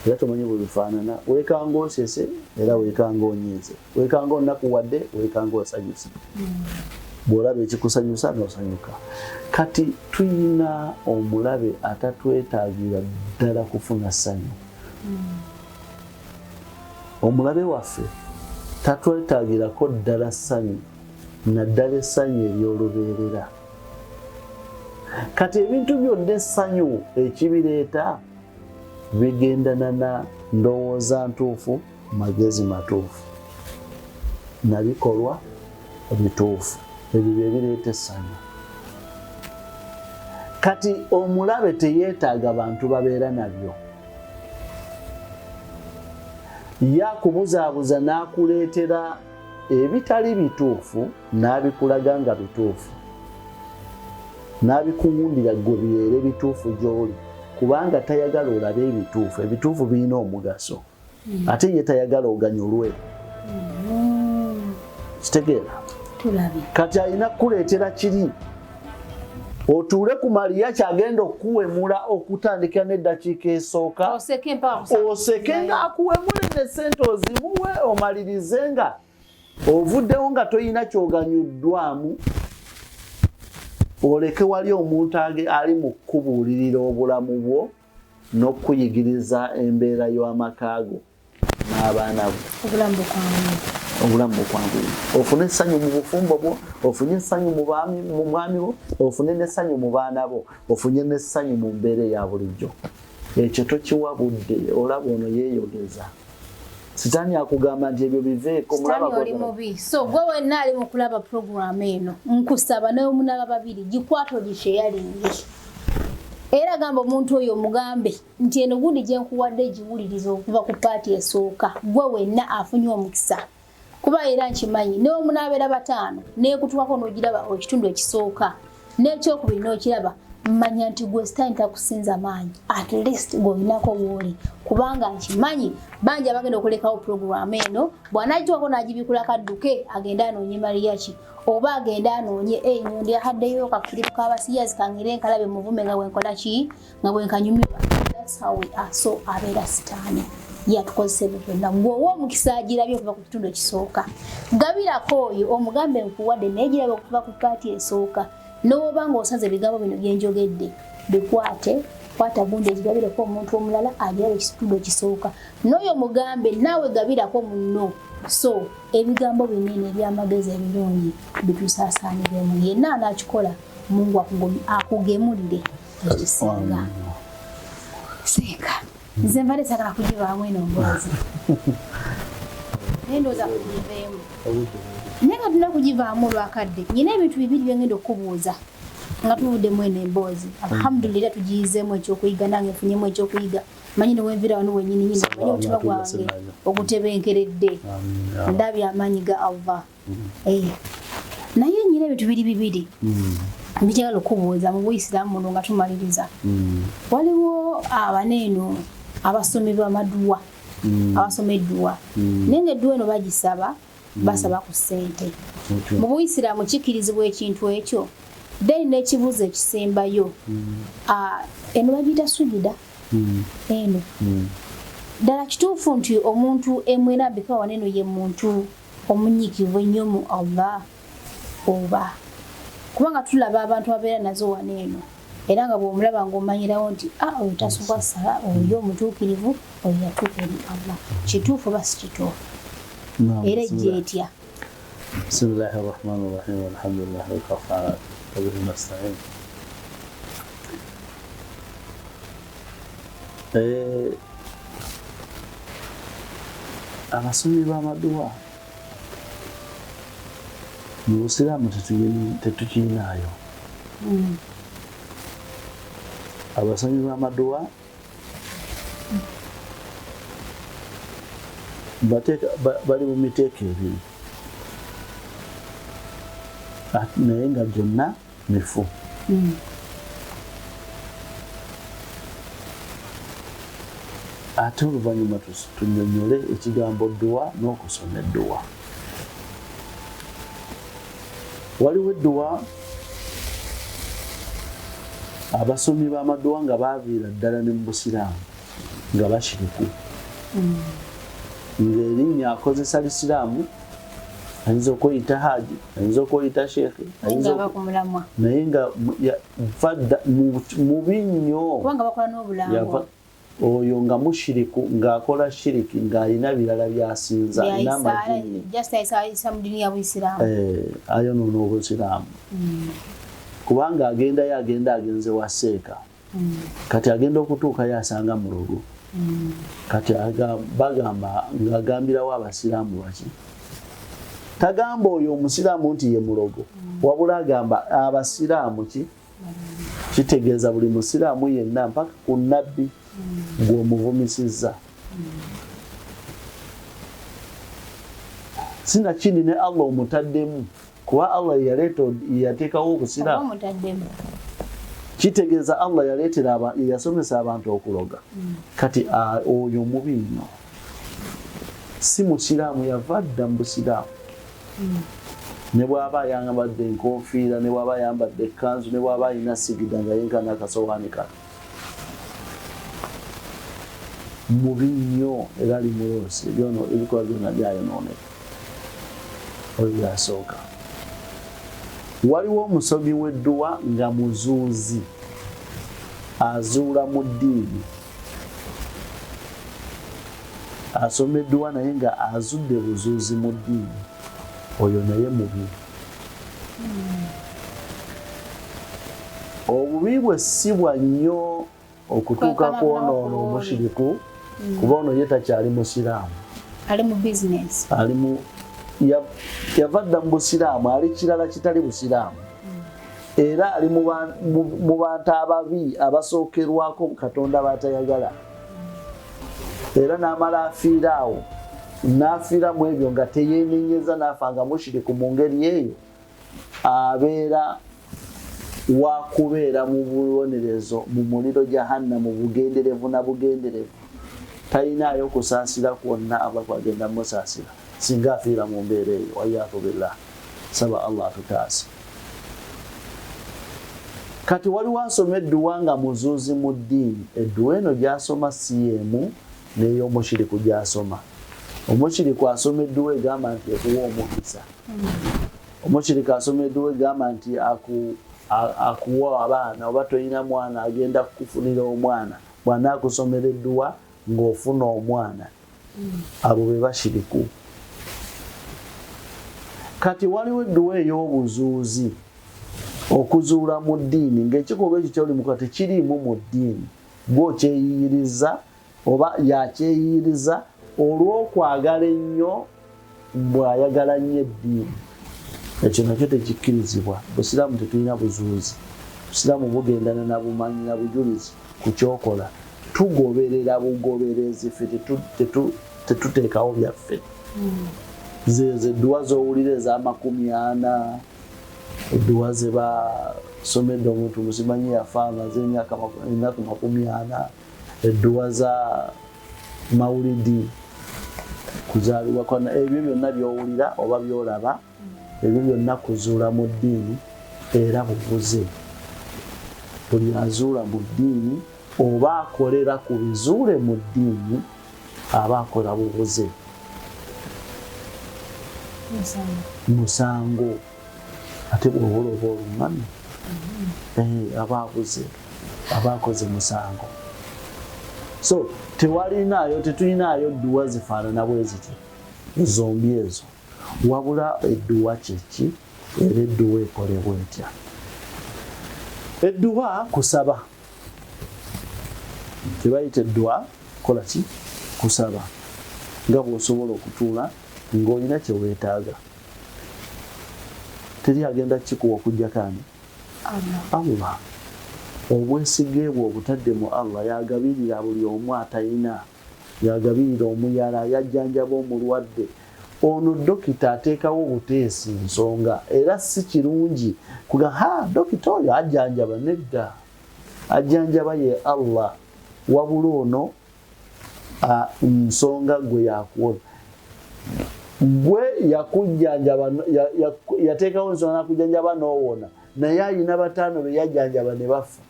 era tomanyi bwe bifaanana weekanga osese era weekanga onyiize weekanga onakuwadde weekanga osanyuse bw'olaba ekikusanyusa n'osanyuka kati tuyina omulabe atatwetaagira ddala kufuna ssanyu omulabe waffe tatwetaagirako ddala ssanyu naddala essanyu ery'olubeerera kati ebintu byonna essanyu ekibireeta bigendana na ndowooza ntuufu magezi matuufu na bikolwa bituufu ebyo bye bireeta essanyu kati omulabe teyeetaaga bantu babeera nabyo yakubuzaabuza n'akuleetera ebitali bituufu n'abikulaga nga bituufu n'abikuwundira gwe bibeere bituufu gy'oli kubanga tayagala olabe ebituufu. Ebituufu birina omugaso ate ye tayagala oganyulwe. Kitegeera kati alina kukuleetera kiri otuule ku Mariya kyagenda okuwemula okutandika n'eddakiika esooka oseke ng'akuwemule ne ssente ozimuwe omalirize nga ovuddewo nga toyina kyoganyuddwamu oleke wali omuntu ali mu kukubuulirira obulamu bwo n'okuyigiriza embeera y'amaka go n'abaana bo obulamu bukwanguye ofune essanyu mu bufumbo bwo ofune essanyu mu mwami wo ofune n'essanyu mu baana bo ofunye n'essanyu mu mbeera eya bulijjo. Ekyo tokiwa budde olaba ono yeeyogeza sitaani akugamba nti ebyo biveeko mulaba oli mubi. So gwe wenna ali mu kulaba program eno nkusaba naye omunaba babiri gikwata ogisheyalinge era gamba omuntu oyo omugambe nti eno gundi gye nkuwadde egiwuliriza okuva ku paati esooka gwe wenna afunye omukisa kuba era nkimanyi ne omunabeera bataano neekutuwako n'ogiraba ekitundu ekisooka n'ekyokubiri n'okiraba mmanya nti gwe sitaani takusinza maanyi at least gweolinako wooli kubanga nkimanyi bangi abagenda okulekawo program eno bw'anaagituwako n'agibikula kadduke agenda anoonye Mariaki oba agenda anoonye Nyondo yahaddeyo kakiripu k'abasiyazi kangire enkalabe muvume nga bwenkola ki nga bwenkanyumibwa. That's how we are. So abeera sitaani yatukozesa ebyo byonna gweowa omukisa agirabye okuva ku kitundu ekisooka gabirako oyo omugambe nkuwadde naye girabye okuva ku paati esooka n'oba ng'osaze ebigambo bino bye njogedde bikwate kwata gundi egigabireko omuntu omulala agirabe ekitundu ekisooka n'oyo mugambe naawe gabirako munno. So ebigambo binene ebyamagezi ebirungi bitusaasaaniremu yenna anaakikola Mungu akugemulire ekisinga. Seeka nze mbadde sagala kugibaamu eno mboozi naye ndowooza kugiveemu naye nga tulina kugivaamu olwakadde nyina ebintu bibiri byengenda okubuuza nga tuvuddemu eno emboozi. Alhamdulillah tugiyizeemu ekyokuyiga nange nfunyemu ekyokuyiga manyi newenvira wano wenyini nyini manyi omutima gwange ogutebenkeredde ndabye amaanyi ga Allah. Naye nyina ebintu bibiri mbijagala okubuuza mu Buisiraamu muno nga tumaliriza. Waliwo abaneeno abasomi b'amaduwa abasoma edduwa naye nga edduwa eno bagisaba basaba ku ssente. Mu Buisiraamu kikirizibwa ekintu ekyo then n'ekibuuzo ekisembayo eno bagiyita sujida eno ddala kituufu nti omuntu emwerambika waneno ye muntu omunyikivu ennyo mu Allah oba kubanga tulaba abantu abeera nazo waneeno era nga bw'omulaba ng'omanyirawo nti oyo tasubwa sala oyo omutuukirivu oyo yatuuka eri Allah kituufu oba si kituufu era ejja etya. Bismillahi rahmani rahim alhamdulillahi wakafaa wabihi nasta'in. Abasomi b'amaduwa mu Busiraamu tetukirinayo. Abasomi b'amaduwa bali mu miteeko ebiri naye nga gyonna mifu. Ate oluvannyuma tunyonyole ekigambo dduwa n'okusoma edduwa. Waliwo edduwa abasomi b'amaduwa nga baaviira ddala ne mu Busiraamu nga bashiriku ng'erinnya akozesa Lisiraamu ayinza okweyita Haji ayinza okweyita Sheekhe naye nga mubi nnyo oyo nga mushiriku ng'akola shiriki ng'alina birala by'asinza ayonoona Obusiraamu kubanga agenze wa Seeka kati agenda okutuukayo asanga mulogo kati bagamba ng'agambirawo Abasiraamu baki tagamba oyo Omusiraamu nti ye mulogo wabula agamba Abasiraamu kitegeeza buli Musiraamu yenna mpaka ku Nabbi gw'omuvumisizza. sina kindi ne Allah omutaddemu kuba Allah yateekawo okusiraamu kitegeeza Allah yaleetera yasomesa abantu okuloga kati oyo mubi nnyo si musiraamu yava dda mu busiraamu ne bw'aba ayambadde enkofiira ne bw'aba ayambadde ekkanzu ne bw'aba alina sigida nga yenkana akasowaani kano mubi nnyo era limuloosi ebikola byonna byayonooneka oyo byasooka. Waliwo omusomi w'edduwa nga muzuuzi azuula mu ddiini asoma edduwa naye nga azudde buzuuzi mu ddiini oyo naye mubi. Obubi bwe si bwa nnyo okutuuka kwonoona omushiriku kuba ono ye takyali musiraamu ali mu bizinesi yava dda mu busiraamu ali kirala kitali busiraamu era ali mu bantu ababi abasookerwako Katonda batayagala era n'amala afiira awo n'afiira mu ebyo nga teyeenenyeza n'afa nga mushiriku mu ngeri eyo abeera wakubeera mu bubonerezo mu muliro jahanna mu bugenderevu na bugenderevu talinayo kusaasira kwonna abakwagenda musaasira singa afiira mu mbeera eyo wayatu billah saba Allah tutaasi. Kati waliwo asoma edduwa nga muzuuzi mu ddiini edduwa eno gy'asoma si y'emu n'ey'omushiriku gy'asoma. Omushiriku asoma edduwa egamba nti ekuwa omukisa omushiriku asoma edduwa egamba nti akuwa abaana oba toyina mwana agenda kukufunira omwana bw'anaakusomera edduwa ng'ofuna omwana abo be bashiriku. Kati waliwo edduwa ey'obuzuuzi okuzuula mu ddiini ng'ekikolwa ekyo ky'oli mukola tekiriimu mu ddiini gwe okyeyiyiriza oba yakyeyiyiriza olw'okwagala ennyo bw'ayagala nnyo eddiini ekyo nakyo tekikkirizibwa. Busiraamu tetulina buzuuzi busiraamu bugendana na bumanyi na bujulizi ku kyokola tugoberera bugoberezi ffe tetuteekawo byaffe zezo edduwa z'owulira ez'amakumi-ana edduwa ze basomedde omuntu musimanyi yafa nga z'emyaka enaku 40 edduwa za mawulidi kuzaalibwa kwana ebyo byonna by'owulira oba by'olaba ebyo byonna kuzuula mu ddiini era bubuze. Buli azuula mu ddiini oba akolera ku bizuule mu ddiini aba akola bubuze musango ate bw'oba oba olumami aba abuze aba akoze musango. So tetulinayo dduwa zifaanana bwe ziti zombi ezo wabula edduwa kyeki era edduwa ekolebwa etya. Edduwa kusaba tebayita edduwa kola ki kusaba nga bw'osobola okutuula ng'olina kye weetaaga teri agenda kikuwa okujjako ani Allah. Obwesige bwe obutadde mu Allah yagabirira buli omu atalina yagabirira omuyala yajjanjaba omulwadde ono dokita ateekawo obuteesi nsonga era si kirungi kuga dokita oyo ajjanjaba nedda ajjanjaba ye Allah wabula ono nsonga gwe yakuwa gwe yakujjanjaba yateekawo ensonga nakujjanjaba n'owona naye ayina bataano be yajjanjaba ne bafa.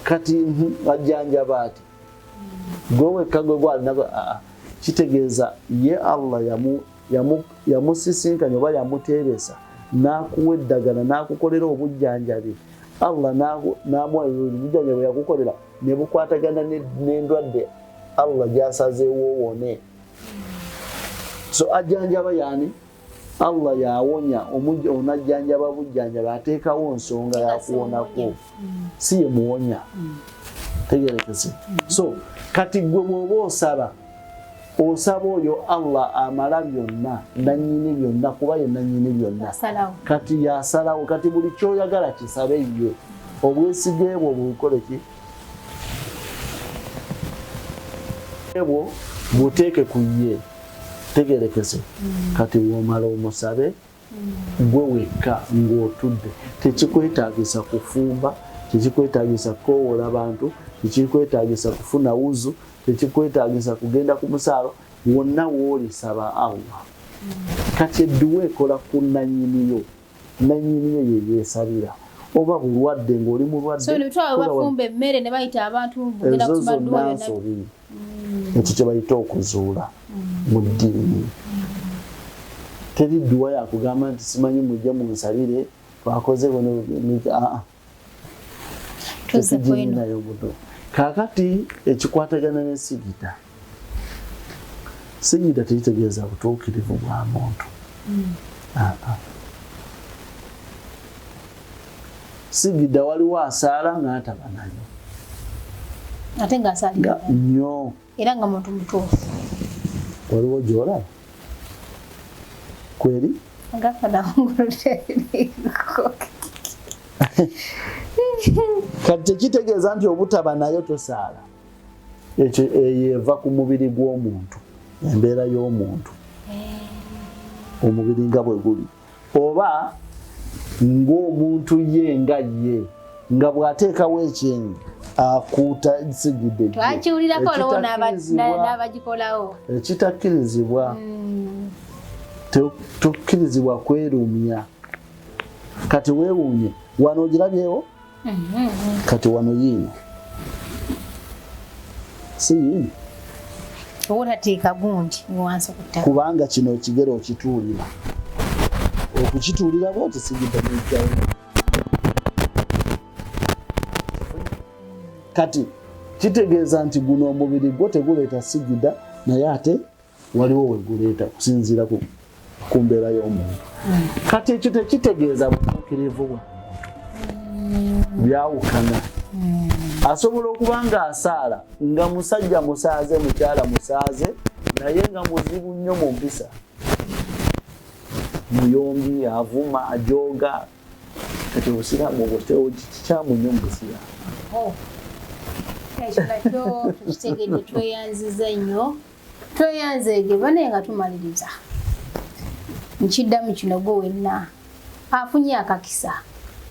Kati ajjanjaba ati gwe wekka gwe gwalina kitegeeza ye Allah yamusisinkanya oba yamuteebesa n'akuwa eddagala n'akukolera obujjanjabi Allah n'amuwa obujjanjabi bwe yakukolera ne bukwatagana n'endwadde Allah gy'asazeewo wone. So ajjanjaba yani Allah yawonya onajjanjaba bujjanjaba ateekawo nsonga yakuwonako si ye muwonya tegerekese. So kati gwe bw'oba osaba oyo Allah amala byonna nannyini byonna kuba ye nannyini byonna kati yasalawo kati buli kyoyagala kisabe ye obwesige bwo bukole ki ebo buteeke kuye tegerekese kati womala omusabe gwe wekka ng'otudde tekikwetaagisa kufumba tekikwetaagisa kukoowoola abantu tekikwetaagisa kufuna wuzu tekikwetaagisa kugenda ku musaalo wonna w'olisaba Allah kati edduwa ekola ku nannyiniyo ye yeesabira oba bulwadde ng'oli mulwadde so nebitwala bafumba emmere ne bayita abantu bugenda kusoma dduwa yonna ekyo kye bayita okuzuula mu ddiini teri dduwa yakugamba nti simanyi mujja munsalire twakoze tesigirinayo buto kaakati ekikwatagana ne sigida tekitegeeza butuukirivu bwa muntu sigida waliwo asaala ng'ataba nayo ate ng'asaalira nnyo era nga muntu mutuufu waliwo gy'olaba kweri kati tekitegeeza nti obutaba nayo tosaala ekyo eva ku mubiri gw'omuntu embeera y'omuntu omubiri nga bwe guli oba ng'omuntu ye nga bw'ateekawo ekyenyi akuuta sigide twakiwulirako olwo n'abagikolawo ekitakkirizibwa tokkirizibwa kwerumya kati weewuunye wano ogirabyewo kati wano yiino si yiino owotateeka gundi wansi okutta kubanga kino ekigero okituulira okukituulira bwoti sigidde mujjayo kati kitegeeza nti guno omubiri gwo teguleeta sigida naye ate waliwo weguleeta kusinziira ku mbeera y'omuntu kati ekyo tekitegeeza butuukirivu bwa muntu byawukana asobola okuba nga asaala nga musajja musaaze mukyala musaaze naye nga muzibu nnyo mu mpisa muyombi avuma ajooga kati obusiraamu obwo kikyamu nnyo mu busiraamu ekyo nakyo tukitegedde tweyanziza nnyo tweyanzeege banaye nga tumaliriza nkiddamu kino gwe wenna afunye akakisa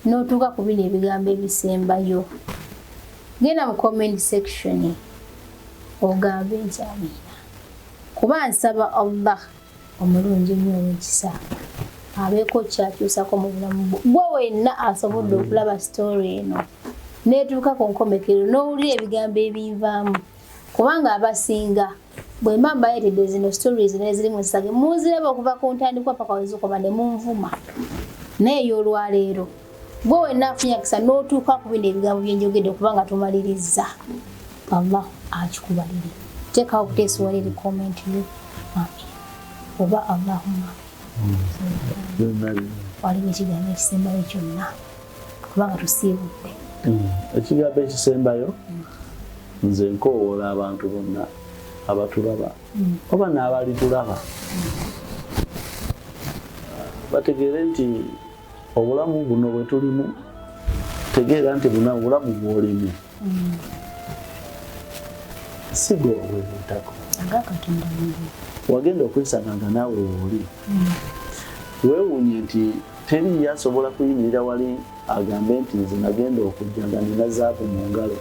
n'otuuka ku bino ebigambo ebisembayo genda mu comment section ogambe nti amiina kuba nsaba Allah omulungi ennyo ow'ekisa abeeko kyakyusako mu bulamu gwe wenna asobodde okulaba story eno neetuuka ku nkomekero n'owulira ebigambo ebinvaamu kubanga abasinga bwe mba mbayetedde zino stories neziri mu nsage muziraba okuva ku ntandikwa paka wezikoba ne munvuma naye ey'olwaleero gwe wenna afunye akisa n'otuuka ku bino ebigambo byenjogedde kubanga tumaliriza Allah akikubalire teekawo kuteesiwalire comment yo amin oba Allahumma waliwo ekigambo ekisembayo kyonna kubanga tusiibudde ekigambo ekisembayo nze nkoowoola abantu bonna abatulaba oba n'abalitulaba bategeere nti obulamu buno bwe tulimu tegeera nti buno obulamu bw'olimu si gwe weetako wagenda okwesanga nga naawe wooli weewuunye nti teri yasobola kuyimirira wali agambe nti nze nagenda okujja nga nina zaabu mu ngalo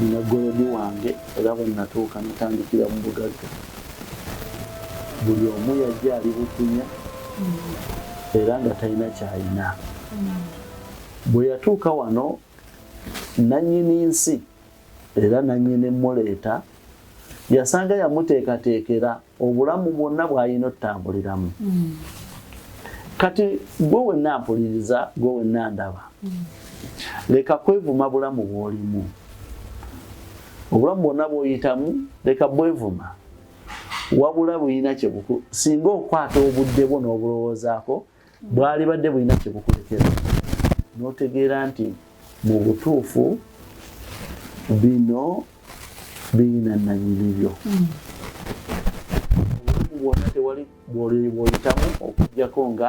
nina golodi wange era bwe natuuka natandikira mu bugagga buli omu yajja ali bukunya era nga talina kyalina bwe yatuuka wano nannyini nsi era nannyini emuleeta yasanga yamuteekateekera obulamu bwonna bw'alina otambuliramu kati gwe wenna mpuliriza gwe wenna ndaba leka kwevuma bulamu bw'olimu obulamu bwonna bw'oyitamu leka bwevuma wabula buyina kyebuku singa okwata obudde bwo n'obulowoozaako bwali badde buyina kyebukulekera n'otegeera nti mu butuufu bino biyina nannyini byo obulamu bwonna tewali bw'oyitamu okuggyako nga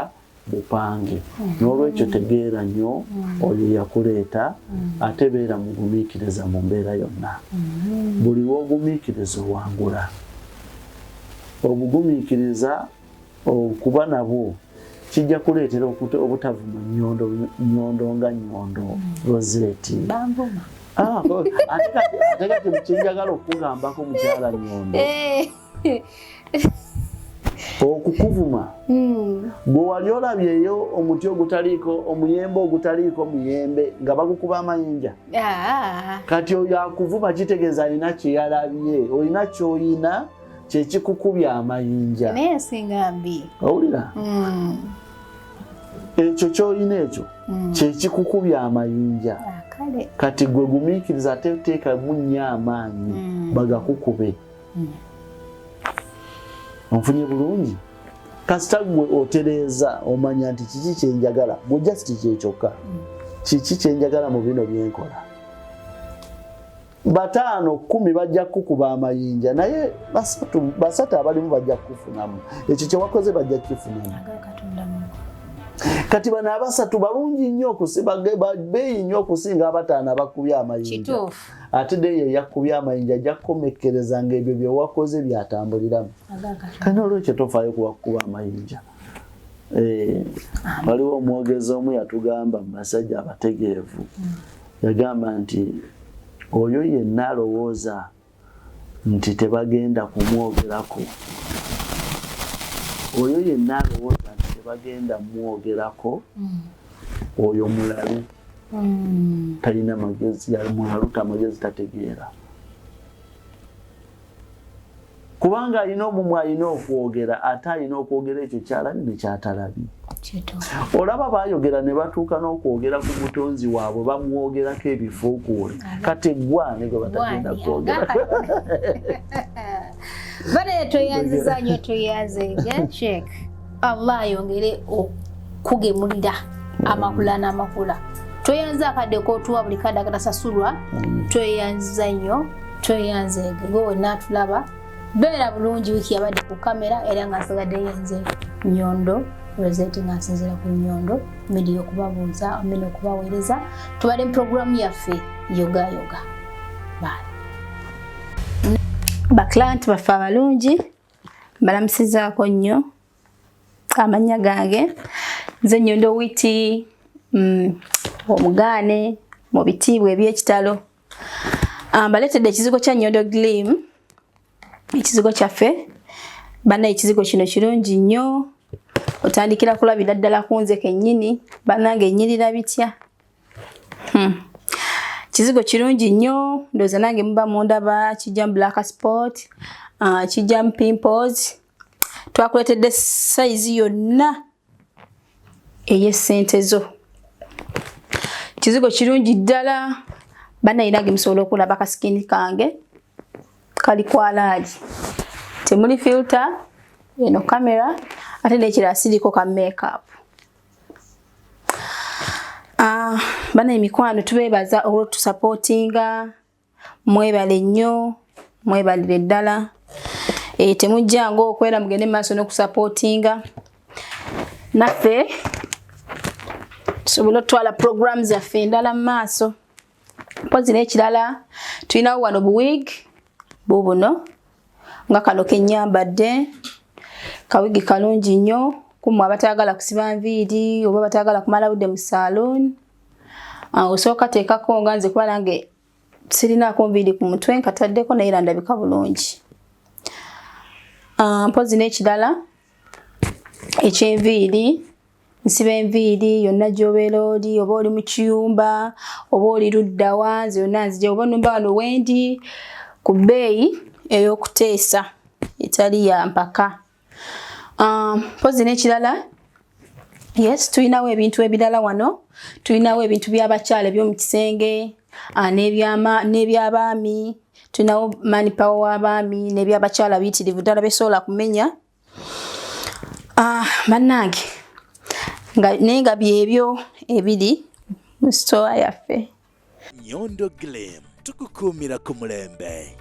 bupange n'olwekyo tegeera nnyo oyo yakuleeta ate beera mugumiikiriza mu mbeera yonna buli w'ogumiikiriza owangula obugumiikiriza okuba nabwo kijja kuleetera obutavuma Nyondo nga Nyondo Rozet ate kati mukinjagala okugambako mukyala Nyondo okukuvuma bwe wali olabyeyo omuti ogutaliiko omuyembe ogutaliiko muyembe nga bagukuba amayinja kati oyo akuvuma kitegeeza alina kye yalabye olina ky'olina kyekikukubya amayinja naye singa mbi owulira ekyo ky'olina ekyo kyekikukubya amayinja kati gwe gumiikiriza ate teekamu nnyo amaanyi bagakukube onfunye bulungi kasita gwe otereeza omanya nti kiki kyenjagala gwe just kyekyokka kiki kyenjagala mu bino byenkola 5-10 bajja kukuba amayinja naye basatu abalimu bajja kufunamu ekyo kyewakoze bajja kukifunamu kati bano abasatu balungi nnyo beeyi nnyo okusinga abataano abakubye amayinja ate ye yakubye amayinja ajja kukomekkereza ng'ebyo bye wakoze byatambuliramu kani olwekyo tofaayo kubakuba amayinja waliwo omwogezi omu yatugamba mu basajja abategeevu yagamba nti oyo yenna alowooza nti tebagenda kumwogerako oyo yenna alowooza nti tebagenda mwogerako oyo mulalu talina magezi yali mulalu tamagezi tategeera kubanga alina omumwe alina okwogera ate alina okwogera ekyo kyalabye nekyatalabye olaba bayogera ne batuuka n'okwogera ku mutonzi waabwe bamwogerako ebifuukuule kati eggwane gwe batagenda kwogera bale tweyanziza nnyo tweyanzenga Sheikh Allah ayongere okugemulira amakula n'amakula tweyanze akadde kootuwa buli kadde akatasasulwa tweyanziza nnyo tweyanzenga gwe wenna atulaba beera bulungi wiiki yabadde ku kamera era nga nsigadde yenze Nyondo Rozet nga nsinzira ku Nyondo Media okubabuuza amene okubaweereza tubadde mu programu yaffe yoga baklant baffe abalungi mbalamusizaako nnyo amannya gange nze Nyondo witi omugaane mu bitiibwa eby'ekitalo mbaleetedde ekizigo kya Nyondo Glim ekizigo kyaffe bannaye ekizigo kino kirungi nnyo otandikira kulabira ddala ku nze kennyini bannange ennyirira bitya kizigo kirungi nnyo ndowooza nange muba mundaba kijjamu black spot kijjamu pimples twakuleetedde sayizi yonna ey'essente zo kizigo kirungi ddala bannaye nange musobola okulaba kasikini kange kali kwalaali temuli filter eno kamera ate n'ekirala siriko ka makeup bana emikwano tubeebaza olwotusupportinga mwebale nnyo mwebalire ddala temujjanga okwera mugende mu maaso n'okusupportinga naffe tusobole otwala programs yaffe endala mu maaso mpozi n'ekirala tulinawo wano buwig bubuno nga kano kenyambadde kawigi kalungi nnyo kumwe abatagala kusiba nviiri oba batagala kumala budde mu saloon osooka teekako nga nze kuba nange sirinaako nviiri ku mutwe nkataddeko naye era ndabika bulungi mpozi n'ekirala ekyenviiri nsiba enviiri yonna gy'obeera oli oba oli mu kiyumba oba oli luddawa nze yonna nzija oba numba wano wendi ku bbeeyi ey'okuteesa etali ya mpaka mpozi n'ekirala yes tulinawo ebintu ebirala wano tulinawo ebintu by'abakyala eby'omu kisenge n'ebyabaami tulinawo manipawa w'abaami n'ebyabakyala biyitirivu ddala besobola kumenya bannange naye nga byebyo ebiri mu sitowa yaffe Nyondo Glim tukukuumira ku mulembe.